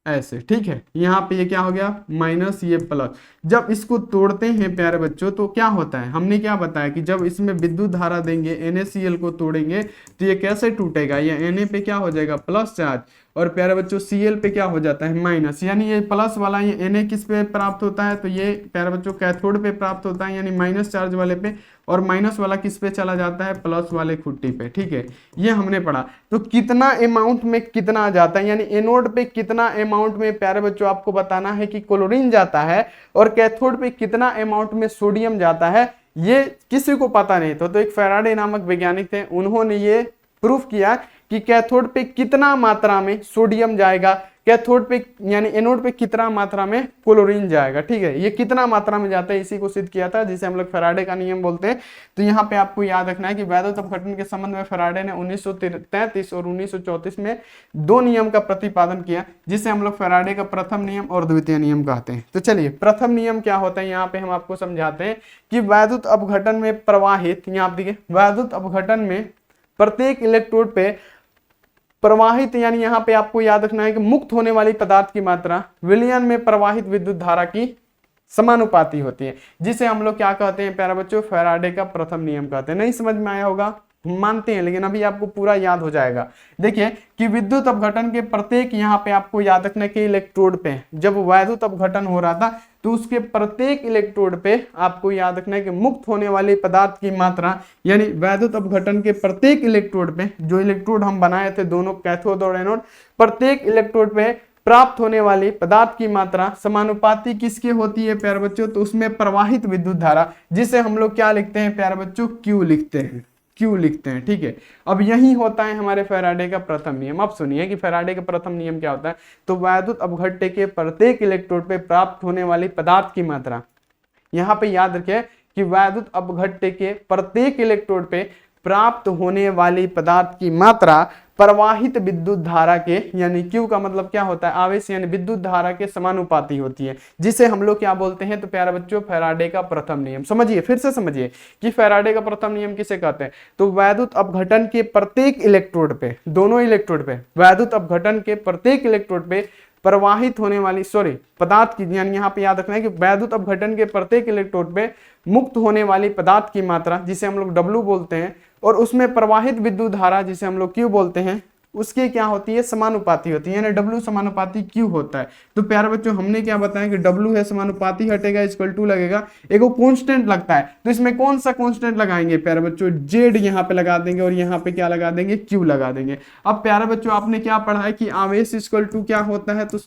A: ऐसे, ठीक है। यहाँ पे ये क्या हो गया, माइनस, ये प्लस। जब इसको तोड़ते हैं प्यारे बच्चों तो क्या होता है, हमने क्या बताया कि जब इसमें विद्युत धारा देंगे, NaCl को तोड़ेंगे तो ये कैसे टूटेगा, ये Na पे क्या हो जाएगा, प्लस चार्ज, और प्यारे बच्चों Cl पे क्या हो जाता है, माइनस, यानी ये प्लस वाला ये Na किस पे प्राप्त होता है, तो ये प्यारे बच्चों कैथोड पे प्राप्त होता है, यानी माइनस चार्ज वाले पे, और माइनस वाला किस पे चला जाता है, प्लस वाले खुट्टी पे, ठीक है। ये हमने पढ़ा। तो कितना अमाउंट में कितना जाता है, यानी एनोड पे कितना अमाउंट में प्यारे बच्चों आपको बताना है कि क्लोरीन जाता है, और कैथोड पे कितना अमाउंट में सोडियम जाता है, ये किसी को पता नहीं था। तो एक फैराडे नामक वैज्ञानिक थे, उन्होंने ये प्रूफ किया कि कैथोड पे कितना मात्रा में सोडियम जाएगा, कैथोड पे यानी एनोड पे कितना मात्रा में क्लोरीन जाएगा, ठीक है। ये कितना मात्रा में जाता है इसी को सिद्ध किया था, जिसे हम लोग फैराडे का नियम बोलते हैं। तो यहाँ पे आपको याद रखना है कि वैद्युत अपघटन के संबंध में फैराडे ने 1933 और 1934 में 2 नियम का प्रतिपादन किया, जिसे हम लोग फैराडे का प्रथम नियम और द्वितीय नियम कहते हैं। तो चलिए प्रथम नियम क्या होता है, यहाँ पे हम आपको समझाते हैं कि वैद्युत अपघटन में प्रवाहित, यहाँ देखिए वैद्युत अपघटन में प्रत्येक इलेक्ट्रोड पे प्रवाहित, यानी यहाँ पे आपको याद रखना है कि मुक्त होने वाली पदार्थ की मात्रा विलयन में प्रवाहित विद्युत धारा की समानुपाती होती है, जिसे हम लोग क्या कहते हैं प्यारे बच्चों, फैराडे का प्रथम नियम कहते हैं। नहीं समझ में आया होगा, मानते हैं, लेकिन अभी आपको पूरा याद हो जाएगा। देखिए कि विद्युत अपघटन के प्रत्येक, यहाँ पे आपको याद रखना कि इलेक्ट्रोड पे जब वैद्युत अपघटन हो रहा था तो उसके प्रत्येक इलेक्ट्रोड पे आपको याद रखना है कि मुक्त होने वाली पदार्थ की मात्रा, यानी वैद्युत अपघटन के प्रत्येक इलेक्ट्रोड पे, जो इलेक्ट्रोड हम बनाए थे दोनों कैथोड और एनोड, प्रत्येक इलेक्ट्रोड पे प्राप्त होने वाली पदार्थ की मात्रा समानुपाती किसके होती है प्यारे बच्चों, तो उसमें प्रवाहित विद्युत धारा, जिसे हम लोग क्या लिखते हैं प्यारे बच्चों, Q लिखते हैं, Q लिखते हैं, ठीक है। अब यही होता है हमारे फैराडे का प्रथम नियम। अब सुनिए कि फैराडे का प्रथम नियम क्या होता है। तो वैद्युत अपघट्य के प्रत्येक इलेक्ट्रोड पे प्राप्त होने वाली पदार्थ की मात्रा, यहाँ पे याद रखिए कि वैद्युत अपघट्य के प्रत्येक इलेक्ट्रोड पे प्राप्त होने वाली पदार्थ की मात्रा प्रवाहित विद्युत धारा के, यानी Q का मतलब क्या होता है, आवेश यानी विद्युत धारा के समानुपाती होती है, जिसे हम लोग क्या बोलते हैं, तो प्यारे बच्चों फैराडे का प्रथम नियम। समझिए, फिर से समझिए कि फैराडे का प्रथम नियम किसे कहते हैं। तो वैद्युत अपघटन के प्रत्येक इलेक्ट्रोड पे, दोनों इलेक्ट्रोड पे, वैद्युत अपघटन के प्रत्येक इलेक्ट्रोड पे प्रवाहित होने वाली पदार्थ की, यानी यहाँ पे याद रखना है कि वैद्युत अपघटन के प्रत्येक इलेक्ट्रोड पे मुक्त होने वाली पदार्थ की मात्रा, जिसे हम लोग W बोलते हैं, और उसमें प्रवाहित विद्युत धारा, जिसे हम लोग Q बोलते हैं, उसके क्या होती है, समानुपाती होती है, यानी W समानुपाती Q होता है। तो प्यारे बच्चों हमने क्या बताया कि W है समानुपाती हटेगा इक्वल टू लगेगा, एक कांस्टेंट लगता है। तो इसमें कौन सा कांस्टेंट लगाएंगे प्यारे बच्चों, Z यहाँ पे लगा देंगे और यहाँ पे क्या लगा देंगे, Q लगा देंगे। अब प्यारे बच्चों आपने क्या पढ़ा है कि आवेश इक्वल टू क्या होता है, तो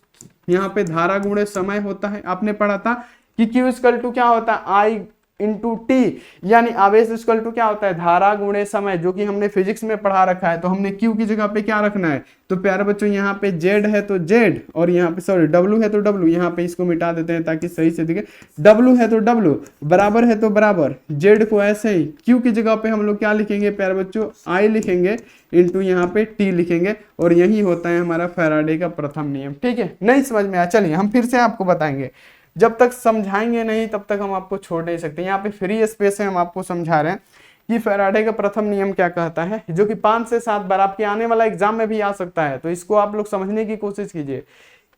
A: यहाँ पे धारा गुणे समय होता है। आपने पढ़ा था कि Q इक्वल टू क्या होता है, I इंटू टी, यानी आवेश इक्वल टू क्या होता है, धारा गुणे समय, जो कि हमने फिजिक्स में पढ़ा रखा है। तो हमने Q की जगह पे क्या रखना है, तो प्यारे बच्चों यहाँ पे Z है तो Z, और यहाँ पे W है तो W, यहाँ पे इसको मिटा देते हैं ताकि सही से दिखे। W है तो W, बराबर है तो बराबर, Z को ऐसे ही Q की जगह पे हम लोग क्या लिखेंगे प्यारे बच्चों, I लिखेंगे इंटू यहाँ पे T लिखेंगे, और यही होता है हमारा फैराडे का प्रथम नियम। ठीक है, नहीं समझ में आया, चलिए हम फिर से आपको बताएंगे। जब तक समझाएंगे नहीं तब तक हम आपको छोड़ नहीं सकते। यहाँ पे फ्री स्पेस है, हम आपको समझा रहे हैं कि फैराडे का प्रथम नियम क्या कहता है, जो कि 5 से 7 बार आपके आने वाला एग्जाम में भी आ सकता है। तो इसको आप लोग समझने की कोशिश कीजिए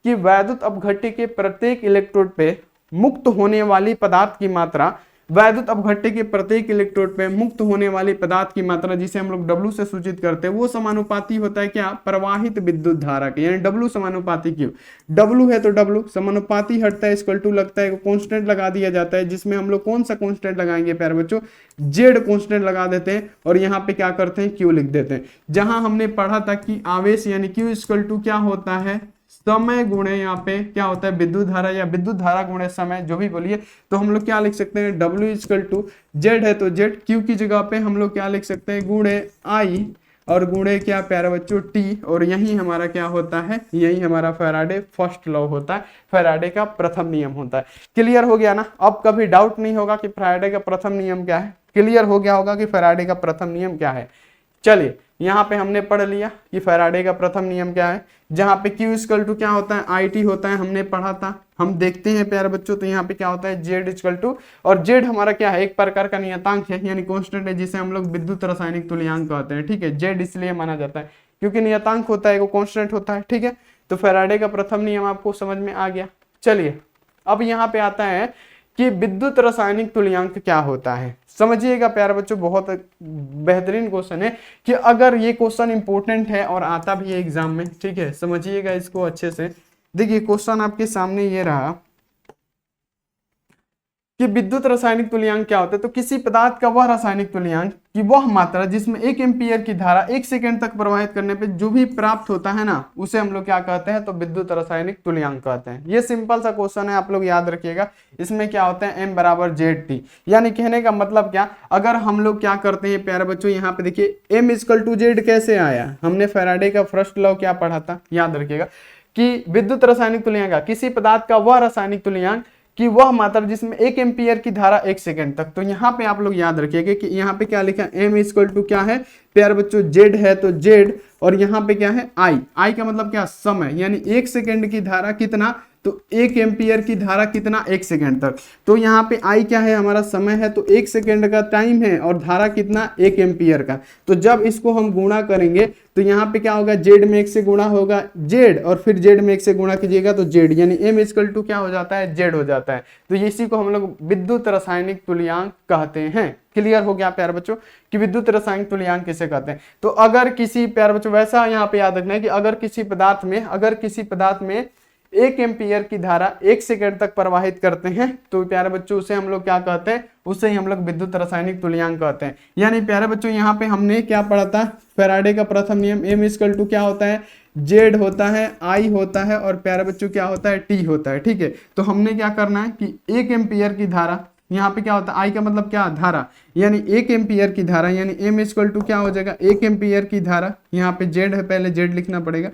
A: कि वैद्युत अपघट्य के प्रत्येक इलेक्ट्रोड पे मुक्त होने वाली पदार्थ की मात्रा, वैद्युत अपघट्य के प्रत्येक इलेक्ट्रोड पे मुक्त होने वाली पदार्थ की मात्रा, जिसे हम लोग W से सूचित करते हैं, वो समानुपाती होता है क्या, प्रवाहित विद्युत धारा के, यानी W समानुपाती क्यों, W है तो W समानुपाती हटता है, इक्वल टू लगता है, कांस्टेंट लगा दिया जाता है, जिसमें हम लोग कौन सा कांस्टेंट लगाएंगे प्यारे बच्चों, Z कांस्टेंट लगा देते हैं और यहाँ पे क्या करते हैं, Q लिख देते हैं। जहां हमने पढ़ा था कि आवेश यानी Q इक्वल टू क्या होता है, समय गुणे यहाँ पे क्या होता है, विद्युत धारा या विद्युत धारा गुणे समय, जो भी बोलिए। तो हम लोग क्या लिख सकते हैं, W इक्वल टू Z है तो Z, Q की जगह पे हम लोग क्या लिख सकते हैं, गुणे I और गुणे क्या प्यारे बच्चों T, और यही हमारा क्या होता है, यही हमारा फैराडे फर्स्ट लॉ होता है, फैराडे का प्रथम नियम होता है। क्लियर हो गया ना, अब कभी डाउट नहीं होगा कि फैराडे का प्रथम नियम क्या है, क्लियर हो गया होगा कि फैराडे का प्रथम नियम क्या है। चलिए यहाँ पे हमने पढ़ लिया कि फैराडे का प्रथम नियम क्या है, जहाँ पे Q इक्वल टू क्या होता है, IT होता है, हमने पढ़ा था। हम देखते हैं प्यारे बच्चों, तो यहाँ पे क्या होता है, Z इक्वल टू, और Z हमारा क्या है, एक प्रकार का नियतांक है, यानी कांस्टेंट है, जिसे हम लोग विद्युत रासायनिक तुल्यांक कहते हैं। ठीक है, Z इसलिए माना जाता है क्योंकि नियतांक होता है, वो कांस्टेंट होता है। ठीक है, तो फैराडे का प्रथम नियम आपको समझ में आ गया। चलिए अब यहाँ पे आता है कि विद्युत रासायनिक तुल्यांक क्या होता है। समझिएगा प्यारे बच्चों, बहुत बेहतरीन क्वेश्चन है कि अगर ये क्वेश्चन इंपॉर्टेंट है और आता भी है एग्जाम में। ठीक है, समझिएगा इसको अच्छे से। देखिए क्वेश्चन आपके सामने ये रहा कि विद्युत रासायनिक तुल्यांक क्या होता है। तो किसी पदार्थ का वह रासायनिक तुल्यांक कि वह मात्रा जिसमें 1 एम्पीयर की धारा 1 सेकंड तक प्रवाहित करने पे जो भी प्राप्त होता है ना, उसे हम लोग क्या कहते हैं, तो विद्युत रासायनिक तुल्यांक कहते हैं। ये सिंपल सा क्वेश्चन है, आप लोग याद रखिएगा। इसमें क्या होता है, M बराबर ZT, यानी कहने का मतलब क्या, अगर हम लोग क्या करते हैं प्यारे बच्चों, यहाँ पे देखिए M इक्वल टू Z कैसे आया, हमने फैराडे का फर्स्ट लॉ क्या पढ़ा था, याद रखिएगा कि विद्युत रासायनिक तुल्यांक किसी पदार्थ का वह रासायनिक तुल्यांक कि वह मात्रा जिसमें 1 एम्पीयर की धारा 1 सेकंड तक। तो यहाँ पे आप लोग याद रखिएगा कि यहाँ पे क्या लिखा है, M इक्वल टू क्या है प्यारे बच्चों, Z है तो Z, और यहाँ पे क्या है I का मतलब क्या, समय, यानी 1 सेकंड की धारा कितना, तो 1 एम्पीयर की धारा कितना, 1 सेकंड तक। तो यहाँ पे I क्या है, हमारा समय है, तो 1 सेकंड का टाइम है, और धारा कितना, 1 एम्पीयर का। तो जब इसको हम गुणा करेंगे तो यहाँ पे क्या होगा, Z में 1 से गुणा होगा Z, और फिर Z में 1 से गुणा कीजिएगा तो Z, यानी M इक्वल टू क्या हो जाता है, Z हो जाता है। तो इसी को हम लोग विद्युत रासायनिक तुल्यांक कहते हैं। क्लियर हो गया प्यारे बच्चों कि विद्युत रासायनिक तुल्यांक किसे कहते हैं। तो अगर किसी प्यारे बच्चों, वैसा यहाँ पे याद रखना है कि अगर किसी पदार्थ में 1 एम्पीयर की धारा 1 सेकंड तक प्रवाहित करते हैं, तो प्यारे बच्चों उसे हम लोग क्या कहते हैं, उसे ही हम लोग विद्युत रासायनिक तुल्यांक कहते हैं। यानी प्यारे बच्चों यहाँ पे हमने क्या पढ़ा था, फैराडे का प्रथम नियम, M इक्वल टू क्या होता है, Z होता है, I होता है, और प्यारे बच्चों क्या होता है, T होता है। ठीक है, तो हमने क्या करना है कि 1 एम्पीयर की धारा, यहाँ पे क्या होता है, I का मतलब क्या, धारा, यानी 1 एम्पीयर की धारा, यानी M इक्वल टू क्या हो जाएगा, 1 एम्पीयर की धारा, यहाँ पे Z है, पहले Z लिखना पड़ेगा,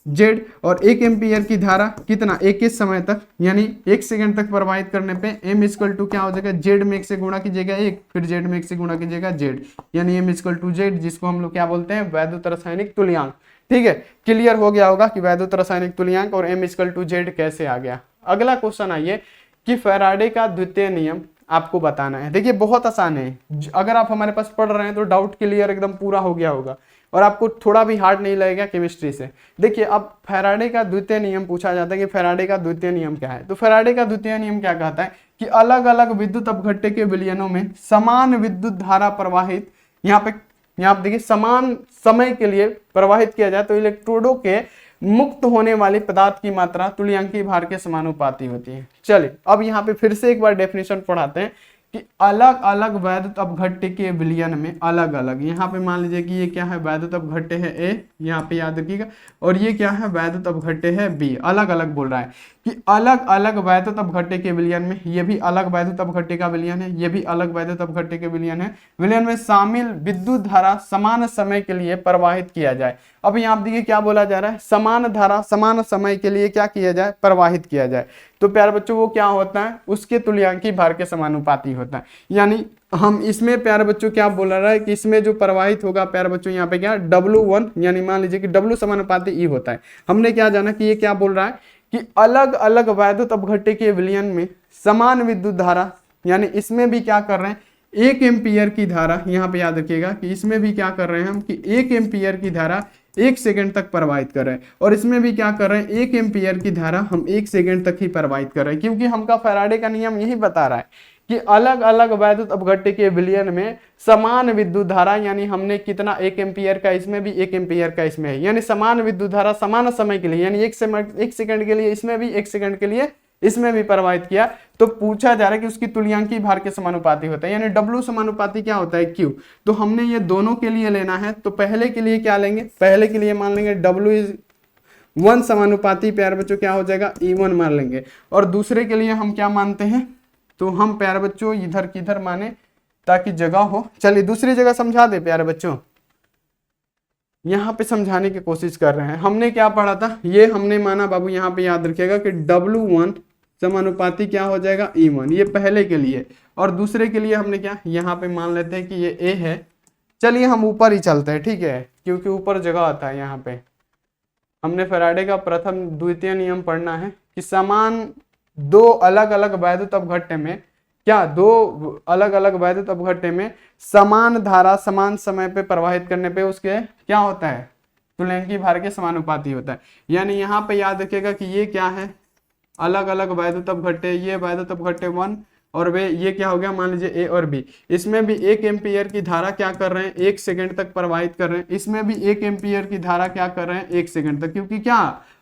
A: Z, और 1 एम्पीयर की धारा कितना, 1 समय तक, यानी 1 सेकंड तक प्रवाहित करने पे M इक्वल टू क्या हो जाएगा, Z में 1 से गुणा कीजिएगा 1, फिर Z में 1 से गुणा कीजिएगा Z, यानी M इक्वल टू Z, जिसको हम लोग क्या बोलते हैं, वैद्युत रासायनिक तुल्यांक। ठीक है, क्लियर हो गया होगा कि वैद्युत रासायनिक तुल्यांक और M इक्वल टू Z कैसे आ गया। अगला क्वेश्चन आइए कि फैराडे का द्वितीय नियम आपको बताना है। देखिए बहुत आसान है, अगर आप हमारे पास पढ़ रहे हैं तो डाउट क्लियर एकदम पूरा हो गया होगा, और आपको थोड़ा भी हार्ड नहीं लगेगा केमिस्ट्री से। देखिए अब फैराडे का द्वितीय नियम पूछा जाता है कि फैराडे का द्वितीय नियम क्या है। तो फैराडे का द्वितीय नियम क्या कहता है कि अलग अलग विद्युत अपघट्य के विलयनों में समान विद्युत धारा प्रवाहित, यहाँ पे देखिए समान समय के लिए प्रवाहित किया जाए तो इलेक्ट्रोडों के मुक्त होने वाली पदार्थ की मात्रा तुल्यांकीय भार के समानुपाती होती है। चलिए अब यहाँ पे फिर से एक बार डेफिनेशन पढ़ाते हैं कि अलग अलग वैद्युत अपघट्य के विलयन में अलग अलग, यहाँ पे मान लीजिए कि ये क्या है, वैद्युत अपघट्य है A, यहाँ पे याद रखिएगा, और ये क्या है, वैद्युत अपघट्य है B। अलग अलग बोल रहा है कि अलग अलग वैद्युत अपघट्य के विलयन में, ये भी अलग वैद्युत अपघट्य का विलयन है, ये भी अलग वैद्युत अपघट्य के विलयन है, विलयन में शामिल विद्युत धारा समान समय के लिए प्रवाहित किया जाए। अब यहाँ देखिए क्या बोला जा रहा है, समान धारा समान समय के लिए क्या किया जाए, प्रवाहित किया जाए। तो प्यारे बच्चों वो क्या होता है, उसके तुल्यांकीय भार के समानुपाती होता है। यानी हम इसमें प्यारे बच्चों क्या बोल रहा है कि इसमें जो प्रवाहित होगा प्यारे बच्चों यहाँ पे क्या, W1, यानी मान लीजिए कि W समानुपाती E होता है। हमने क्या जाना कि ये क्या बोल रहा है कि अलग अलग वैद्युत अपघट्य के विलयन में समान विद्युत धारा, यानी इसमें भी क्या कर रहे हैं, 1 एम्पियर की धारा, यहाँ पे याद रखिएगा कि इसमें भी क्या कर रहे हैं हम कि 1 एम्पियर की धारा 1 सेकंड तक प्रवाहित कर रहे हैं, और इसमें भी क्या कर रहे हैं 1 एम्पियर की धारा हम 1 सेकंड तक ही प्रवाहित कर रहे हैं, क्योंकि हमका फैराडे का नियम यही बता रहा है कि अलग अलग वैद्युत अपघट्य के विलयन में समान विद्युत धारा, यानी हमने कितना 1 एम्पियर का इसमें भी 1 एम्पियर का इसमें है, यानी समान विद्युत धारा समान समय के लिए, यानी 1 सेकंड के लिए इसमें भी 1 सेकंड के लिए इसमें भी प्रवाहित किया। तो पूछा जा रहा है कि उसकी तुल्यांकी भार के समानुपाती होता है, यानी W समानुपाती क्या होता है Q। तो हमने ये दोनों के लिए लेना है, तो पहले के लिए क्या लेंगे, पहले के लिए मान लेंगे W 1 समानुपाती प्यारे बच्चों क्या हो जाएगा E1 मान लेंगे, और दूसरे के लिए हम क्या मानते हैं, तो हम प्यारे बच्चों इधर किधर माने ताकि जगह हो। चलिए दूसरी जगह समझा दे प्यारे बच्चों, यहाँ पे समझाने की कोशिश कर रहे हैं। हमने क्या पढ़ा था, ये हमने माना बाबू, यहाँ पे याद रखिएगा कि W1 समानुपाती क्या हो जाएगा E1, ये पहले के लिए, और दूसरे के लिए हमने क्या यहाँ पे मान लेते हैं कि ये A है। चलिए हम ऊपर ही चलते हैं, ठीक है, क्योंकि ऊपर जगह आता है। यहाँ पे हमने फैराडे का प्रथम द्वितीय नियम पढ़ना है कि समान दो अलग अलग वैद्युत अपघट्य में, क्या दो अलग अलग वैद्युत अपघट्य में समान धारा समान समय पे प्रवाहित करने पे उसके क्या होता है, तुल्यांकी भार के समानुपाती होता है। यानी यहाँ पे याद रखिएगा कि ये क्या है, अलग अलग वैद्युत अपघट्य, ये वैद्युत अपघट्य 1 और वे ये क्या हो गया मान लीजिए A और B। इसमें भी 1 एम्पियर की धारा क्या कर रहे हैं 1 सेकंड तक प्रवाहित कर रहे हैं, इसमें भी 1 एम्पियर की धारा क्या कर रहे हैं 1 सेकंड तक, क्योंकि क्या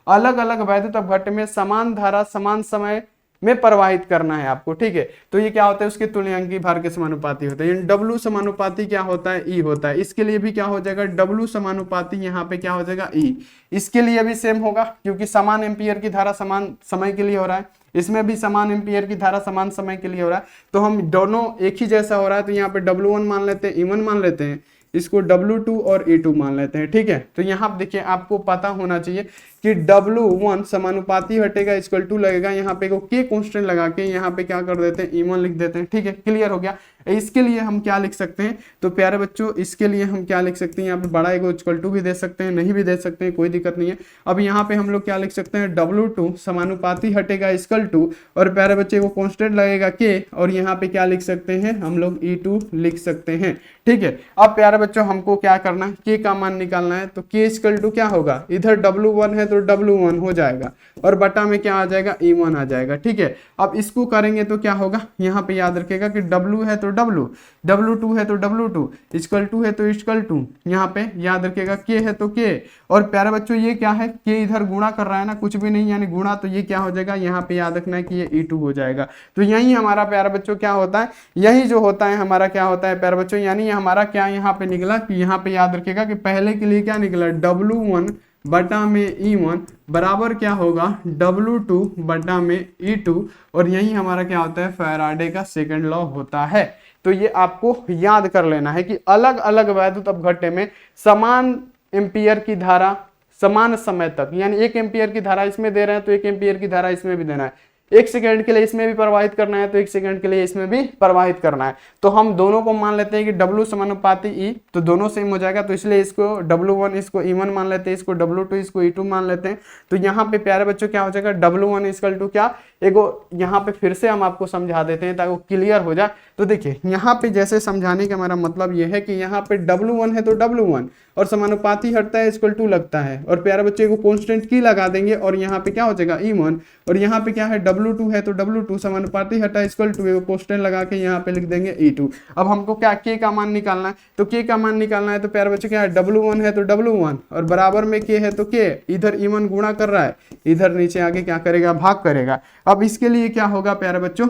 A: अलग अलग वैद्युत अपघट्य में समान धारा समान समय में प्रवाहित करना है आपको, ठीक है। तो ये क्या होता है, उसके तुल्यांकी भार के समानुपाती होता है, यानी W समानुपाती क्या होता है E होता है। इसके लिए भी क्या हो जाएगा W समानुपाती यहाँ पे क्या हो जाएगा E। इसके लिए भी सेम होगा, क्योंकि समान एम्पियर की धारा समान समय के लिए हो रहा है, इसमें भी समान एम्पियर की धारा समान समय के लिए हो रहा है, तो हम दोनों एक ही जैसा हो रहा है, तो यहाँ पे W1 मान लेते हैं, E1 मान लेते हैं, इसको W2 और E2 मान लेते हैं, ठीक है। तो यहाँ देखिए आपको पता होना चाहिए कि W1 समानुपाती हटेगा इक्वल टू लगेगा, यहाँ पे को K कांस्टेंट लगा के यहाँ पे क्या कर देते हैं E1 लिख देते हैं, ठीक है, क्लियर हो गया। इसके लिए हम क्या लिख सकते हैं, तो प्यारे बच्चों इसके लिए हम क्या लिख सकते हैं, यहाँ पे बड़ा एगो इक्वल टू भी दे सकते हैं, नहीं भी दे सकते हैं, कोई दिक्कत नहीं है। अब यहाँ पे हम लोग क्या लिख सकते हैं, W2 समानुपाती हटेगा इक्वल टू, और प्यारे बच्चे को कांस्टेंट लगेगा K, और यहाँ पे क्या लिख सकते हैं हम लोग E2 लिख सकते हैं, ठीक है। अब प्यारे बच्चों हमको क्या करना है, K का मान निकालना है, तो K इक्वल टू क्या होगा, इधर W1 है तो W1 हो जाएगा, और बटा में क्या आ जाएगा E1 आ जाएगा, ठीक है। अब इसको करेंगे तो क्या होगा, यहाँ पे याद रखेगा कि W है तो W, W2 है तो W2, इक्वल टू है तो इक्वल टू, यहाँ पे याद रखेगा K है तो K, और प्यारे बच्चों ये क्या है, K इधर गुणा कर रहा है ना, कुछ भी नहीं यानी गुणा, तो ये क्या हो जाएगा, यहाँ पे याद रखना है कि ये E2 हो जाएगा। तो यही हमारा प्यारे बच्चों क्या होता है, यही जो होता है हमारा क्या होता है प्यारे बच्चों, यानी हमारा क्या यहाँ पे निकला कि यहाँ पे याद रखेगा कि पहले के लिए क्या निकला W1 बटा में E1 बराबर क्या होगा W2 बटा में E2, और यही हमारा क्या होता है फैराडे का सेकंड लॉ होता है। तो ये आपको याद कर लेना है कि अलग अलग वैद्युत अपघट्य में समान एम्पियर की धारा समान समय तक, यानी 1 एम्पियर की धारा इसमें दे रहे हैं तो 1 एम्पियर की धारा इसमें भी देना है, 1 सेकंड के लिए इसमें भी प्रवाहित करना है तो 1 सेकंड के लिए इसमें भी प्रवाहित करना है। तो हम दोनों को मान लेते हैं कि W समानुपाती E, तो दोनों सेम हो जाएगा, तो इसलिए इसको W1 इसको E1 मान लेते हैं, इसको W2 इसको E2 मान लेते हैं। तो यहाँ पे प्यारे बच्चों क्या हो जाएगा W1 इक्वल टू क्या, एगो यहाँ पे फिर से हम आपको समझा देते हैं ताकि वो क्लियर हो जाए। तो देखिए यहाँ पे जैसे समझाने का हमारा मतलब ये है कि यहाँ पे W1 है तो W1 और समानुपाती हटता है इक्वल टू लगता है, और प्यारे बच्चे को कांस्टेंट की लगा देंगे, और यहाँ पे क्या हो जाएगा E1, और यहाँ पे क्या है W2 है तो W2 समानुपाती हटा इक्वल टू कांस्टेंट लगा के यहाँ पे लिख देंगे E2। अब हमको क्या K का मान निकालना है, तो K का मान निकालना है तो प्यारे बच्चे क्या है W1 है तो W1 और बराबर में K है तो K, इधर E1 गुणा कर रहा है, इधर नीचे आगे क्या करेगा भाग करेगा। अब इसके लिए क्या होगा प्यारे बच्चों,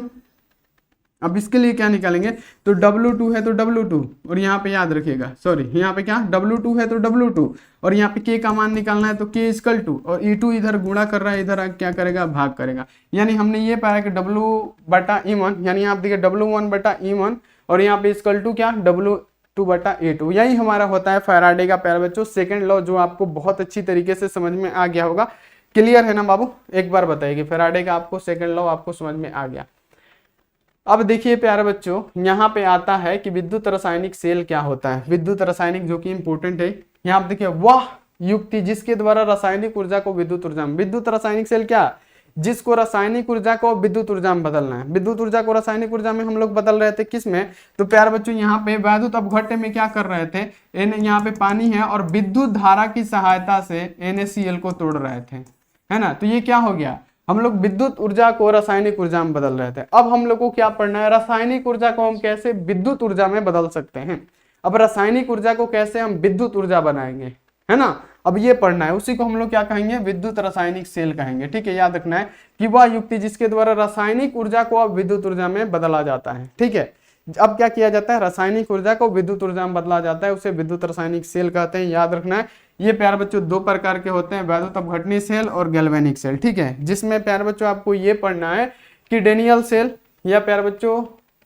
A: अब इसके लिए क्या निकालेंगे, तो W2 है तो W2, और यहाँ पे याद रखिएगा सॉरी यहाँ पे क्या W2 है तो W2, और यहाँ पे K का मान निकालना है तो K इक्वल टू, और E2 इधर गुणा कर रहा है, इधर क्या करेगा भाग करेगा। यानी हमने ये पाया कि W बटा E1, यानी आप देखिए W1 बटा E1, और यहाँ पे इक्वल टू क्या W2 बटा E2। यही हमारा होता है फैराडे का प्यारे बच्चों सेकंड लॉ, जो आपको बहुत अच्छी तरीके से समझ में आ गया होगा। क्लियर है ना बाबू, एक बार बताइए कि फैराडे का आपको सेकंड लॉ आपको समझ में आ गया। अब देखिए प्यारे बच्चों यहाँ पे आता है कि विद्युत रासायनिक सेल क्या होता है, विद्युत रासायनिक जो कि इंपोर्टेंट है। यहाँ पे देखिए वह युक्ति जिसके द्वारा रासायनिक ऊर्जा को विद्युत ऊर्जा में, विद्युत रासायनिक सेल क्या जिसको रासायनिक ऊर्जा को विद्युत ऊर्जा में बदलना है। विद्युत ऊर्जा को रासायनिक ऊर्जा में हम लोग बदल रहे थे किस में, तो प्यारे बच्चों यहाँ पे वैद्युत अपघट्य में क्या कर रहे थे, यहाँ पे पानी है और विद्युत धारा की सहायता से NaCl को तोड़ रहे थे, है ना। तो ये क्या हो गया, हम लोग विद्युत ऊर्जा को रासायनिक ऊर्जा में बदल रहे थे। अब हम लोग को क्या पढ़ना है, रासायनिक ऊर्जा को हम कैसे विद्युत ऊर्जा में बदल सकते हैं। अब रासायनिक ऊर्जा को कैसे हम विद्युत ऊर्जा बनाएंगे, है ना, अब ये पढ़ना है। उसी को हम लोग क्या कहेंगे, विद्युत रासायनिक सेल कहेंगे। ठीक है, याद रखना है कि वह युक्ति जिसके द्वारा रासायनिक ऊर्जा को अब विद्युत ऊर्जा में बदला जाता है। ठीक है, अब क्या किया जाता है, रासायनिक ऊर्जा को विद्युत ऊर्जा में बदला जाता है, उसे विद्युत रासायनिक सेल कहते हैं। याद रखना है, ये प्यारे बच्चों दो प्रकार के होते हैं, वैद्युत अपघटनीय सेल और गैल्वेनिक सेल। ठीक है, जिसमें प्यारे बच्चों आपको ये पढ़ना है कि डेनियल सेल या प्यारे बच्चों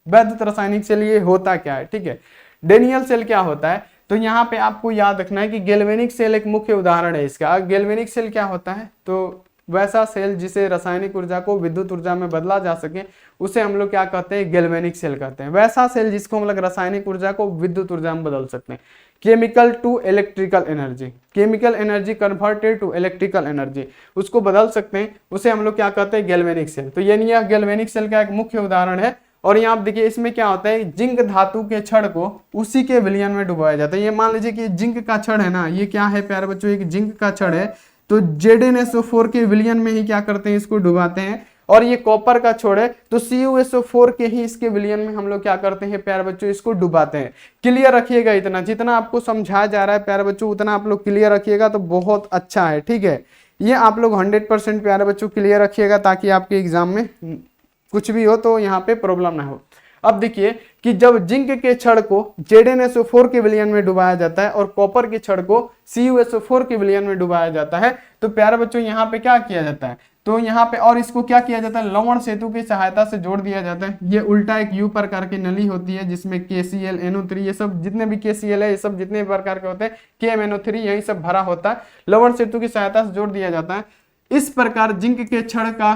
A: वैद्युत रासायनिक सेल ये होता क्या है। ठीक है, डेनियल सेल क्या होता है, तो यहाँ पे आपको याद रखना है कि गैल्वेनिक सेल एक मुख्य उदाहरण है इसका। गैल्वेनिक सेल क्या होता है, तो वैसा सेल जिसे रासायनिक ऊर्जा को विद्युत ऊर्जा में बदला जा सके उसे हम लोग क्या कहते हैं, गैल्वेनिक सेल कहते हैं। वैसा सेल जिसको हम लोग रासायनिक ऊर्जा को विद्युत ऊर्जा में बदल सकते हैं। Chemical to electrical energy, chemical energy converted to electrical energy, उसको बदल सकते हैं, उसे हम लोग क्या कहते हैं, गैल्वेनिक सेल। तो यानी यह गैल्वेनिक सेल का एक मुख्य उदाहरण है। और यहाँ आप देखिए इसमें क्या होता है, जिंक धातु के छड़ को उसी के विलयन में डुबाया जाता है। ये मान लीजिए कि जिंक का छड़ है ना, ये क्या है प्यारे बच्चों, एक जिंक का छड़ है, तो ZnSO4 के विलयन में ही क्या करते हैं, इसको डुबाते हैं। और ये कॉपर का छड़ है, तो CuSO4 के ही इसके विलयन में हम लोग क्या करते हैं प्यारे बच्चों, इसको डुबाते हैं। क्लियर रखिएगा, इतना जितना आपको समझाया जा रहा है प्यारे बच्चों उतना आप लोग क्लियर रखिएगा तो बहुत अच्छा है। ठीक है, ये आप लोग 100% प्यारे बच्चों क्लियर रखिएगा ताकि आपके एग्जाम में कुछ भी हो तो यहाँ पे प्रॉब्लम ना हो। अब देखिए कि जब जिंक के छड़ को ZnSO4 के विलयन में डुबाया जाता है और कॉपर के छड़ को CuSO4 के विलयन में डुबाया जाता है, तो प्यारे बच्चों यहाँ पे क्या किया जाता है, तो यहाँ पे और इसको क्या किया जाता है, लवण सेतु की सहायता से जोड़ दिया जाता है। ये उल्टा एक U प्रकार की नली होती है जिसमें KCl NO3 ये सब जितने भी KCl है ये सब जितने प्रकार के होते हैं, KMNO3 यही सब भरा होता है, लवण सेतु की सहायता से जोड़ दिया जाता है। इस प्रकार जिंक के छड़ का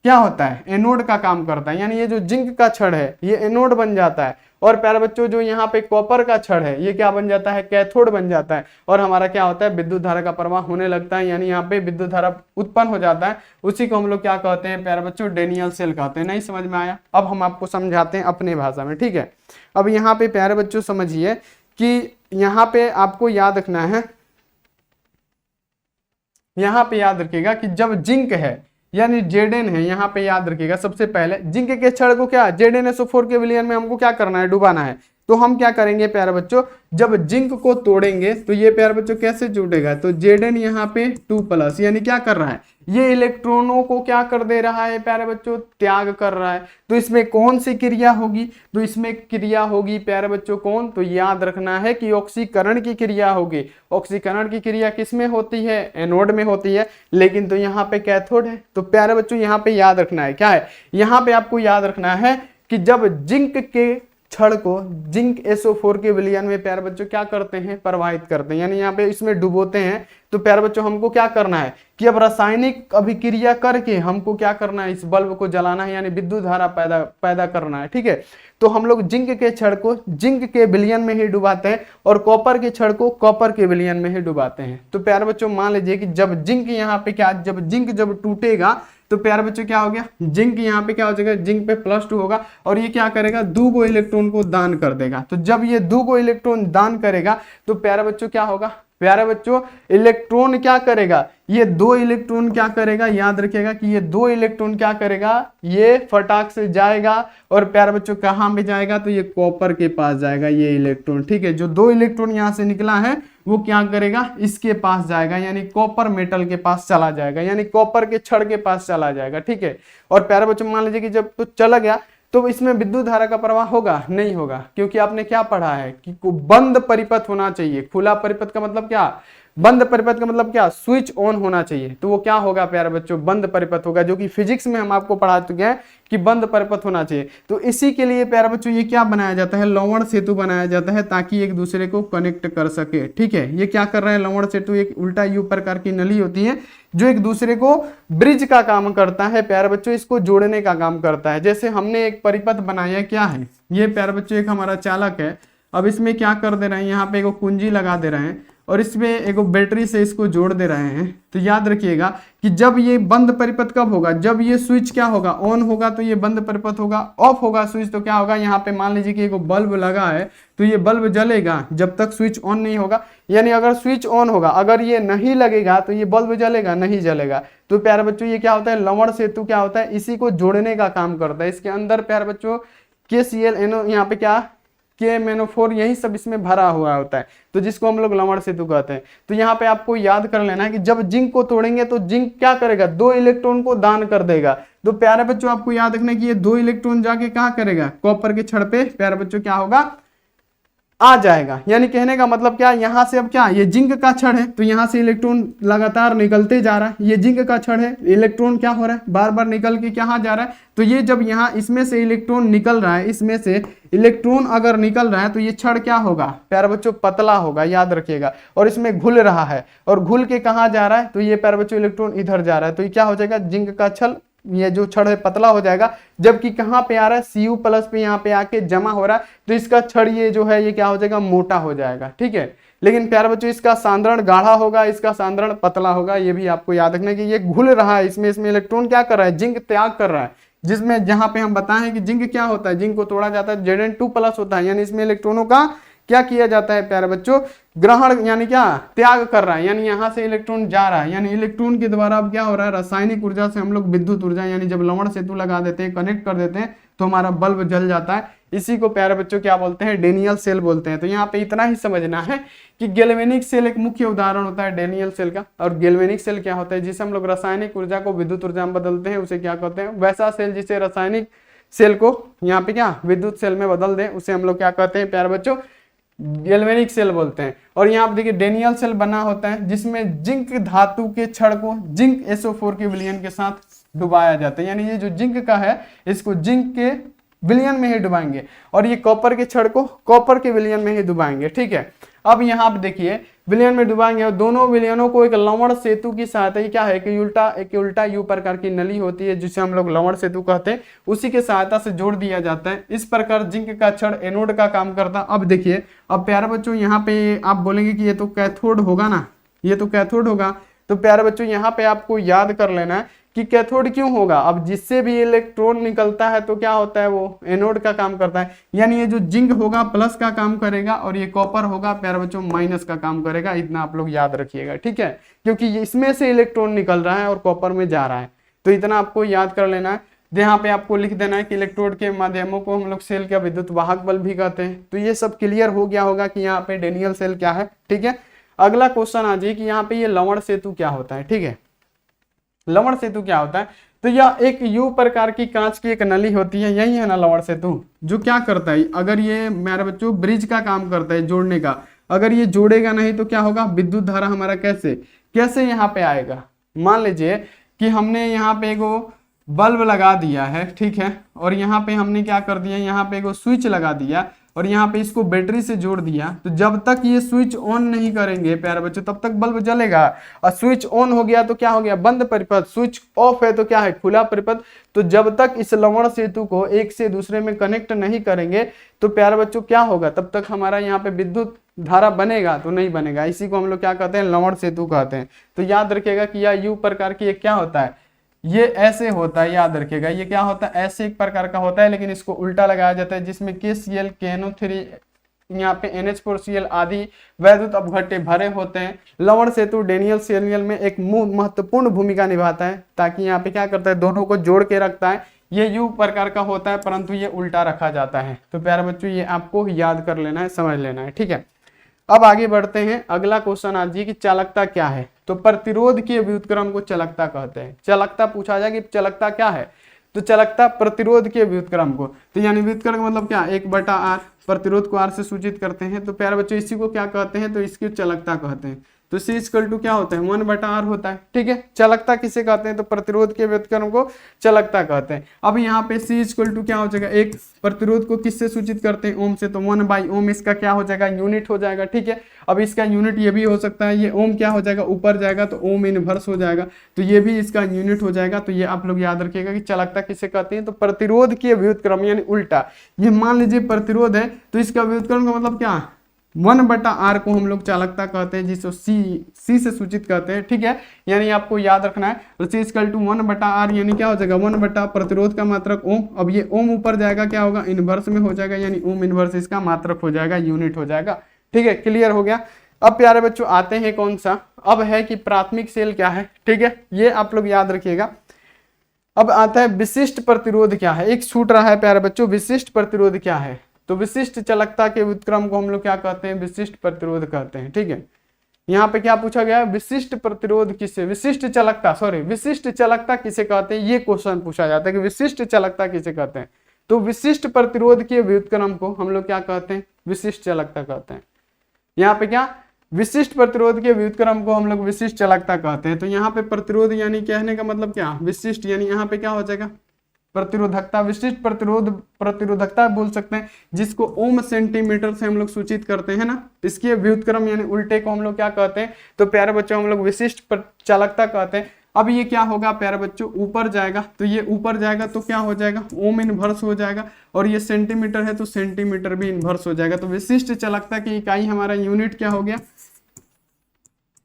A: क्या होता है, एनोड का काम करता है, यानी ये जो जिंक का छड़ है ये एनोड बन जाता है। और प्यारे बच्चों जो यहाँ पे कॉपर का छड़ है ये क्या बन जाता है, कैथोड बन जाता है। और हमारा क्या होता है, विद्युत धारा का प्रवाह होने लगता है, यानी यहाँ पे विद्युत धारा उत्पन्न हो जाता है। उसी को हम लोग क्या कहते हैं प्यारे बच्चों, डेनियल सेल कहते हैं। नहीं समझ में आया, अब हम आपको समझाते हैं अपने भाषा में। ठीक है, अब यहाँ पे प्यारे बच्चों समझिए कि यहाँ पे आपको याद रखना है, यहाँ पे याद रखिएगा कि जब जिंक है यानी Zn है, यहाँ पे याद रखिएगा सबसे पहले जिंक के छड़ को क्या ZnSO4 के विलयन में हमको क्या करना है, डुबाना है। तो हम क्या करेंगे प्यारे बच्चों, जब जिंक को तोड़ेंगे तो ये प्यारे बच्चों कैसे जुड़ेगा, तो Zn यहाँ पे 2+ यानी क्या कर रहा है, ये इलेक्ट्रॉनों को क्या कर दे रहा है प्यारे बच्चों, त्याग कर रहा है। तो इसमें कौन सी क्रिया होगी, तो इसमें क्रिया होगी प्यारे बच्चों कौन, तो याद रखना है कि ऑक्सीकरण की क्रिया होगी। ऑक्सीकरण की क्रिया किसमें होती है, एनोड में होती है, लेकिन तो यहाँ पे कैथोड है। तो प्यारे बच्चों यहाँ पे याद रखना है क्या है, यहाँ पे आपको याद रखना है कि जब जिंक के छड़ को जिंक SO4 के विलयन में प्यारे बच्चों क्या करते हैं, प्रवाहित करते हैं, यानी यहाँ पे इसमें डुबोते हैं। तो प्यारे बच्चों हमको क्या करना है कि अब रासायनिक अभिक्रिया करके हमको क्या करना है, इस बल्ब को जलाना है, यानी विद्युत धारा पैदा करना है। ठीक है, तो हम लोग जिंक के छड़ को जिंक के विलयन में ही डुबाते हैं और कॉपर के छड़ को कॉपर के विलयन में ही डुबाते हैं। तो प्यारे बच्चों मान लीजिए कि जब जिंक यहाँ पे क्या, जब जिंक जब टूटेगा तो प्यारे बच्चों क्या हो गया, जिंक यहाँ पे क्या हो जाएगा, जिंक पे +2 होगा और ये क्या करेगा, 2 इलेक्ट्रॉन को दान कर देगा। तो जब ये 2 इलेक्ट्रॉन दान करेगा तो प्यारे बच्चों क्या होगा, प्यारे बच्चों इलेक्ट्रॉन क्या करेगा, ये 2 इलेक्ट्रॉन क्या करेगा, याद रखिएगा कि ये 2 इलेक्ट्रॉन क्या करेगा, ये फटाक से जाएगा और प्यारे बच्चों कहाँ में जाएगा, तो ये कॉपर के पास जाएगा ये इलेक्ट्रॉन। ठीक है, जो 2 इलेक्ट्रॉन यहाँ से निकला है वो क्या करेगा, इसके पास जाएगा, यानी कॉपर मेटल के पास चला जाएगा, यानी कॉपर के छड़ के पास चला जाएगा। ठीक है, और प्यारे बच्चों मान लीजिए कि जब तो चला गया तो इसमें विद्युत धारा का प्रवाह होगा, नहीं होगा, क्योंकि आपने क्या पढ़ा है कि बंद परिपथ होना चाहिए। खुला परिपथ का मतलब क्या, बंद परिपथ का मतलब क्या, स्विच ऑन होना चाहिए। तो वो क्या होगा प्यारे बच्चों, बंद परिपथ होगा, जो कि फिजिक्स में हम आपको पढ़ा चुके हैं कि बंद परिपथ होना चाहिए। तो इसी के लिए प्यारे बच्चों ये क्या बनाया जाता है, लवण सेतु बनाया जाता है ताकि एक दूसरे को कनेक्ट कर सके। ठीक है, ये क्या कर रहे हैं, लवण सेतु एक उल्टा U प्रकार की नली होती है जो एक दूसरे को ब्रिज का काम करता है प्यारे बच्चों, इसको जोड़ने का काम करता है। जैसे हमने एक परिपथ बनाया, क्या है ये प्यारे बच्चों, एक हमारा चालक है। अब इसमें क्या कर दे रहे हैं, यहाँ पे एक कुंजी लगा दे रहे हैं और इसमें एक बैटरी से इसको जोड़ दे रहे हैं। तो याद रखिएगा कि जब ये बंद परिपथ कब होगा, जब ये स्विच क्या होगा, ऑन होगा तो ये बंद परिपथ होगा, ऑफ होगा स्विच तो क्या होगा, यहाँ पे मान लीजिए कि एक बल्ब लगा है तो ये बल्ब जलेगा जब तक स्विच ऑन नहीं होगा। यानी अगर स्विच ऑन होगा, अगर ये नहीं लगेगा तो ये बल्ब जलेगा, नहीं जलेगा। तो प्यारे बच्चों ये क्या होता है, लवण सेतु क्या होता है, इसी को जोड़ने का काम करता है। इसके अंदर प्यारे बच्चों KCl यहाँ पे क्या KMnO4 यही सब इसमें भरा हुआ होता है, तो जिसको हम लोग लवण सेतु कहते हैं। तो यहाँ पे आपको याद कर लेना है कि जब जिंक को तोड़ेंगे तो जिंक क्या करेगा, 2 इलेक्ट्रॉन को दान कर देगा। तो प्यारे बच्चों आपको याद रखना है कि ये 2 इलेक्ट्रॉन जाके कहाँ करेगा, कॉपर के छड़ पे प्यारे बच्चों क्या होगा, आ जाएगा। यानी कहने का मतलब क्या, यहां से अब क्या, ये जिंक का छड़ है तो यहां से इलेक्ट्रॉन लगातार निकलते जा रहा है, ये जिंक का छड़ है, इलेक्ट्रॉन क्या हो रहा है, बार बार निकल के कहाँ जा रहा है। तो ये जब यहाँ इसमें से इलेक्ट्रॉन निकल रहा है, इसमें से इलेक्ट्रॉन अगर निकल रहा है तो ये छड़ क्या होगा प्यारे बच्चों, पतला होगा, याद रखिएगा। और इसमें घुल रहा है, और घुल के कहाँ जा रहा है, तो ये प्यारे बच्चों इलेक्ट्रॉन इधर जा रहा है, तो ये क्या हो जाएगा, जिंक का छड़, ये जो छड़ है पतला हो जाएगा। जबकि कहां पे आ रहा है, Cu+ पे यहाँ पे आके जमा हो रहा है, तो इसका छड़ ये जो है ये क्या हो जाएगा, मोटा हो जाएगा। ठीक है, लेकिन प्यारे बच्चों इसका सांद्रण गाढ़ा होगा, इसका सांद्रण पतला होगा। ये भी आपको याद रखना है कि ये घुल रहा है, इसमें इलेक्ट्रॉन क्या कर रहा है, जिंक त्याग कर रहा है। जिसमें जहां पे हम बताएं कि जिंक क्या होता है, जिंक को तोड़ा जाता है, Zn2+ होता है, यानी इसमें इलेक्ट्रॉनों का क्या किया जाता है प्यारे बच्चों, ग्रहण, यानी क्या त्याग कर रहा है, यानी यहां से इलेक्ट्रॉन जा रहा है। यानी इलेक्ट्रॉन के द्वारा अब क्या हो रहा है, रासायनिक ऊर्जा से हम लोग विद्युत ऊर्जा, यानी जब लवण सेतु लगा देते हैं, कनेक्ट कर देते हैं तो हमारा बल्ब जल जाता है। इसी को प्यारे बच्चों क्या बोलते हैं, डेनियल सेल बोलते हैं। तो यहाँ पे इतना ही समझना है कि गैल्वेनिक सेल एक मुख्य उदाहरण होता है डेनियल सेल का। और गैल्वेनिक सेल क्या होता है, जिसे हम लोग रासायनिक ऊर्जा को विद्युत ऊर्जा में बदलते हैं, उसे क्या कहते हैं, वैसा सेल जिसे रासायनिक सेल को यहाँ पे क्या विद्युत सेल में बदल दें, उसे हम लोग क्या कहते हैं प्यारे बच्चों, गैल्वेनिक सेल बोलते हैं। और यहाँ आप देखिए डेनियल सेल बना होता है, जिसमें जिंक धातु के छड़ को जिंक SO4 के विलयन के साथ डुबाया जाता है। यानी ये जो जिंक का है, इसको जिंक के विलयन में ही डुबाएंगे, और ये कॉपर के छड़ को कॉपर के विलयन में ही डुबाएंगे। ठीक है, अब यहाँ आप देखिए विलयन में डुबाएंगे, और दोनों विलयनों को एक लवण सेतु की सहायता, क्या है कि एक उल्टा U प्रकार की नली होती है, जिसे हम लोग लवण सेतु कहते हैं, उसी के सहायता से जोड़ दिया जाता है। इस प्रकार जिंक का छड़ एनोड का काम करता है। अब देखिए, अब प्यारे बच्चों यहाँ पे आप बोलेंगे कि ये तो कैथोड होगा ना, ये तो कैथोड होगा। तो प्यारे बच्चों यहाँ पे आपको याद कर लेना है कि कैथोड क्यों होगा। अब जिससे भी इलेक्ट्रॉन निकलता है तो क्या होता है, वो एनोड का काम करता है। यानी ये जो जिंक होगा प्लस का काम करेगा, और ये कॉपर होगा प्यारे बच्चों माइनस का काम करेगा। इतना आप लोग याद रखिएगा। ठीक है, क्योंकि इसमें से इलेक्ट्रॉन निकल रहा है और कॉपर में जा रहा है, तो इतना आपको याद कर लेना है। यहाँ पे आपको लिख देना है कि इलेक्ट्रोड के माध्यमों को हम लोग सेल का विद्युत वाहक बल भी कहते हैं। तो ये सब क्लियर हो गया होगा कि यहाँ पे डेनियल सेल क्या है। ठीक है, अगला क्वेश्चन आ जाए कि यहाँ पे ये लवण सेतु क्या होता है। ठीक है, लवण सेतु क्या होता है, तो यह एक U प्रकार की कांच की एक नली होती है, यही है ना लवण सेतु, जो क्या करता है, अगर ये मेरे बच्चों ब्रिज का काम करता है, जोड़ने का। अगर ये जोड़ेगा नहीं तो क्या होगा, विद्युत धारा हमारा कैसे यहाँ पे आएगा। मान लीजिए कि हमने यहाँ पे एगो बल्ब लगा दिया है, ठीक है, और यहाँ पे हमने क्या कर दिया, यहाँ पे एगो स्विच लगा दिया, और यहाँ पे इसको बैटरी से जोड़ दिया। तो जब तक ये स्विच ऑन नहीं करेंगे प्यारे बच्चों, तब तक बल्ब जलेगा। और स्विच ऑन हो गया तो क्या हो गया, बंद परिपथ। स्विच ऑफ है तो क्या है, खुला परिपथ। तो जब तक इस लवण सेतु को एक से दूसरे में कनेक्ट नहीं करेंगे तो प्यारे बच्चों क्या होगा, तब तक हमारा यहाँ पे विद्युत धारा बनेगा तो नहीं बनेगा। इसी को हम लोग क्या कहते हैं, लवण सेतु कहते हैं। तो याद रखिएगा कि यह U प्रकार की एक क्या होता है, ये ऐसे होता है, याद रखिएगा ये क्या होता है, ऐसे एक प्रकार का होता है, लेकिन इसको उल्टा लगाया जाता है, जिसमें KCl KNO3 यहाँ पे NH4Cl आदि वैद्युत अपघट्य भरे होते हैं। लवण सेतु डेनियल सेल में एक महत्वपूर्ण भूमिका निभाता है, ताकि यहाँ पे क्या करता है, दोनों को जोड़ के रखता है। ये U प्रकार का होता है, परंतु ये उल्टा रखा जाता है। तो प्यारे बच्चों ये आपको याद कर लेना है, समझ लेना है। ठीक है, अब आगे बढ़ते हैं। अगला क्वेश्चन आज जी कि चालकता क्या है। तो प्रतिरोध के व्युत्क्रम को चालकता कहते हैं। चालकता पूछा जाए कि चालकता क्या है, तो चालकता प्रतिरोध के व्युत्क्रम को, तो यानी व्युत्क्रम मतलब क्या, 1/r, प्रतिरोध को r से सूचित करते हैं। तो प्यारे बच्चों इसी को क्या कहते हैं, तो इसकी चालकता कहते हैं। तो C क्या होता है, 1/r होता है। ठीक है, चालकता किसे कहते हैं, तो प्रतिरोध के व्युत्क्रम को चालकता कहते हैं। अब यहाँ पे C क्या हो जाएगा, एक प्रतिरोध को किससे सूचित करते हैं, ओम से, तो 1/ओम इसका क्या हो जाएगा, यूनिट हो जाएगा। ठीक है, अब इसका यूनिट ये भी हो सकता है, ये ओम क्या हो जाएगा, ऊपर जाएगा तो ओम इनवर्स हो जाएगा, तो ये भी इसका यूनिट हो जाएगा। तो ये आप लोग याद रखिएगा कि चालकता किसे कहते हैं, तो प्रतिरोध के व्युत्क्रम यानी उल्टा। ये मान लीजिए प्रतिरोध है तो इसका व्युत्क्रम का मतलब क्या, 1/r को हम लोग चालकता कहते हैं, जिसको सी से सूचित करते हैं, ठीक है। यानी आपको याद रखना है, तो C = 1/r यानी क्या हो जाएगा 1 प्रतिरोध का मात्रक ओम। अब ये ओम ऊपर जाएगा क्या होगा इनवर्स में हो जाएगा, यानी ओम इनवर्स इसका मात्रक हो जाएगा, यूनिट हो जाएगा, ठीक है। क्लियर हो गया। अब प्यारे बच्चों आते हैं कौन सा, अब है कि प्राथमिक सेल क्या है, ठीक है, ये आप लोग याद रखिएगा। अब आता है विशिष्ट प्रतिरोध क्या है, एक छूट रहा है प्यारे बच्चों, विशिष्ट प्रतिरोध क्या है। तो विशिष्ट चालकता के व्युत्क्रम को हम लोग क्या कहते हैं, विशिष्ट प्रतिरोध कहते हैं, ठीक है। यहाँ पे क्या पूछा गया है, विशिष्ट प्रतिरोध किसे, विशिष्ट चालकता, सॉरी विशिष्ट चालकता किसे कहते हैं, ये क्वेश्चन पूछा जाता है कि विशिष्ट चालकता किसे कहते हैं। तो विशिष्ट प्रतिरोध के व्युत्क्रम को हम लोग क्या कहते हैं, विशिष्ट चालकता कहते हैं। यहाँ पे क्या, विशिष्ट प्रतिरोध के व्युत्क्रम को हम लोग विशिष्ट चालकता कहते हैं। तो यहाँ पे प्रतिरोध यानी कहने का मतलब क्या, विशिष्ट, यानी यहाँ पे क्या हो जाएगा प्रतिरोधकता, विशिष्ट प्रतिरोधकता बोल सकते हैं, जिसको ओम सेंटीमीटर से हम लोग सूचित करते हैं ना। इसके व्युत्क्रम यानी उल्टे को हम लोग क्या कहते हैं, तो प्यारे बच्चों हम लोग विशिष्ट चालकता कहते हैं। अब ये क्या होगा प्यारे बच्चों, ऊपर जाएगा, तो ये ऊपर जाएगा तो क्या हो जाएगा ओम इनवर्स हो जाएगा, और ये सेंटीमीटर है तो सेंटीमीटर भी इनवर्स हो जाएगा। तो विशिष्ट चालकता की इकाई हमारा यूनिट क्या हो गया,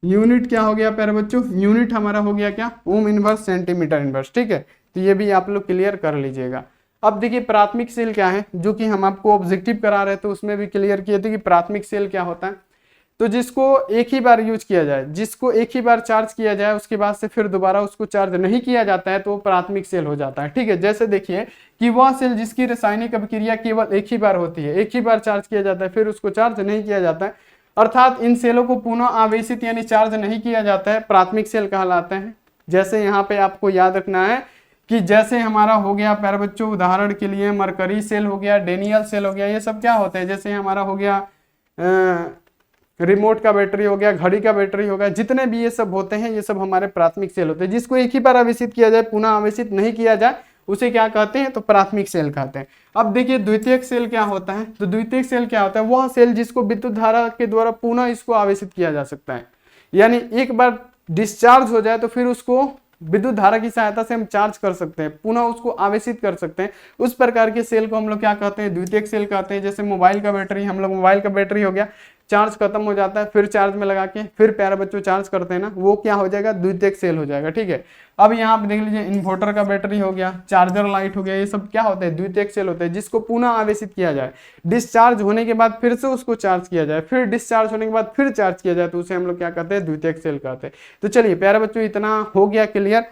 A: यूनिट क्या हो गया प्यारे बच्चों, यूनिट हमारा हो गया क्या ओम इनवर्स सेंटीमीटर इनवर्स, ठीक है। तो ये भी आप लोग क्लियर कर लीजिएगा। अब देखिए प्राथमिक सेल क्या है, जो कि हम आपको ऑब्जेक्टिव करा रहे थे उसमें भी क्लियर किए थे कि प्राथमिक सेल क्या होता है। तो जिसको एक ही बार यूज किया जाए, जिसको एक ही बार चार्ज किया जाए, उसके बाद से फिर दोबारा उसको चार्ज नहीं किया जाता है, तो वो प्राथमिक सेल हो जाता है, ठीक है। जैसे देखिए कि वह सेल जिसकी रासायनिक अभिक्रिया केवल एक ही बार होती है, एक ही बार चार्ज किया जाता है, फिर उसको चार्ज नहीं किया जाता है, अर्थात इन सेलों को पुनः आवेशित यानी चार्ज नहीं किया जाता है, प्राथमिक सेल कहलाते हैं। जैसे यहाँ पे आपको याद रखना है कि जैसे हमारा हो गया प्यारे बच्चों, उदाहरण के लिए मरकरी सेल हो गया, डेनियल सेल हो गया, ये सब क्या होते हैं, जैसे हमारा हो गया रिमोट का बैटरी हो गया, घड़ी का बैटरी हो गया, जितने भी ये सब होते हैं ये सब हमारे प्राथमिक सेल होते हैं। जिसको एक ही बार आवेशित किया जाए, पुनः आवेशित नहीं किया जाए, उसे क्या कहते हैं, तो प्राथमिक सेल कहते हैं। अब देखिए द्वितीयक सेल क्या होता है, तो द्वितीयक सेल क्या होता है, वह सेल जिसको विद्युत धारा के द्वारा पुनः इसको आवेशित किया जा सकता है, यानी एक बार डिस्चार्ज हो जाए तो फिर उसको विद्युत धारा की सहायता से हम चार्ज कर सकते हैं, पुनः उसको आवेशित कर सकते हैं। उस प्रकार के सेल को हम लोग क्या कहते हैं, द्वितीयक सेल कहते हैं। जैसे मोबाइल का बैटरी, हम लोग मोबाइल का बैटरी हो गया, चार्ज खत्म हो जाता है, फिर चार्ज में लगा के फिर प्यारे बच्चों चार्ज करते हैं ना, वो क्या हो जाएगा द्वितीयक सेल हो जाएगा, ठीक है। अब यहाँ पे देख लीजिए इन्वर्टर का बैटरी हो गया, चार्जर लाइट हो गया, ये सब क्या होते हैं द्वितीयक सेल होते हैं, जिसको पुनः आवेशित किया जाए, डिस्चार्ज होने के बाद फिर से उसको चार्ज किया जाए, फिर डिस्चार्ज होने के बाद फिर चार्ज किया जाए, तो उसे हम लोग क्या कहते हैं द्वितीयक सेल कहते हैं। तो चलिए प्यारे बच्चों इतना हो गया क्लियर।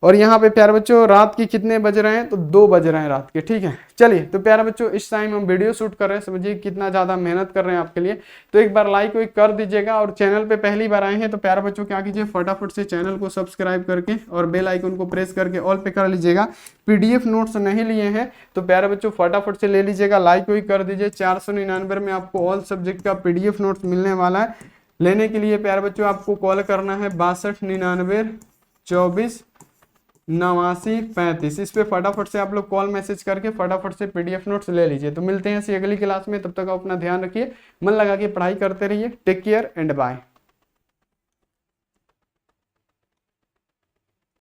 A: और यहाँ पे प्यारे बच्चों रात के कितने बज रहे हैं, तो 2 बज रहे हैं रात के, ठीक है। चलिए तो प्यारे बच्चों इस टाइम हम वीडियो शूट कर रहे हैं, समझिए कितना ज़्यादा मेहनत कर रहे हैं आपके लिए। तो एक बार लाइक वाइक कर दीजिएगा, और चैनल पे पहली बार आए हैं तो प्यारे बच्चों क्या कीजिए फटाफट से चैनल को सब्सक्राइब करके और बेल आइकन को प्रेस करके ऑल पे कर लीजिएगा। PDF नोट्स नहीं लिए हैं तो प्यारे बच्चों फटाफट से ले लीजिएगा, लाइक वाइक कर दीजिए। 499 में आपको ऑल सब्जेक्ट का PDF नोट्स मिलने वाला है। लेने के लिए प्यारे बच्चों आपको कॉल करना है 6299 24 89 35। इस पे फटाफट से आप लोग कॉल मैसेज करके फटाफट से PDF नोट्स ले लीजिए। तो मिलते हैं इसी अगली क्लास में, तब तक आप अपना ध्यान रखिए, मन लगा के पढ़ाई करते रहिए। Take care and bye.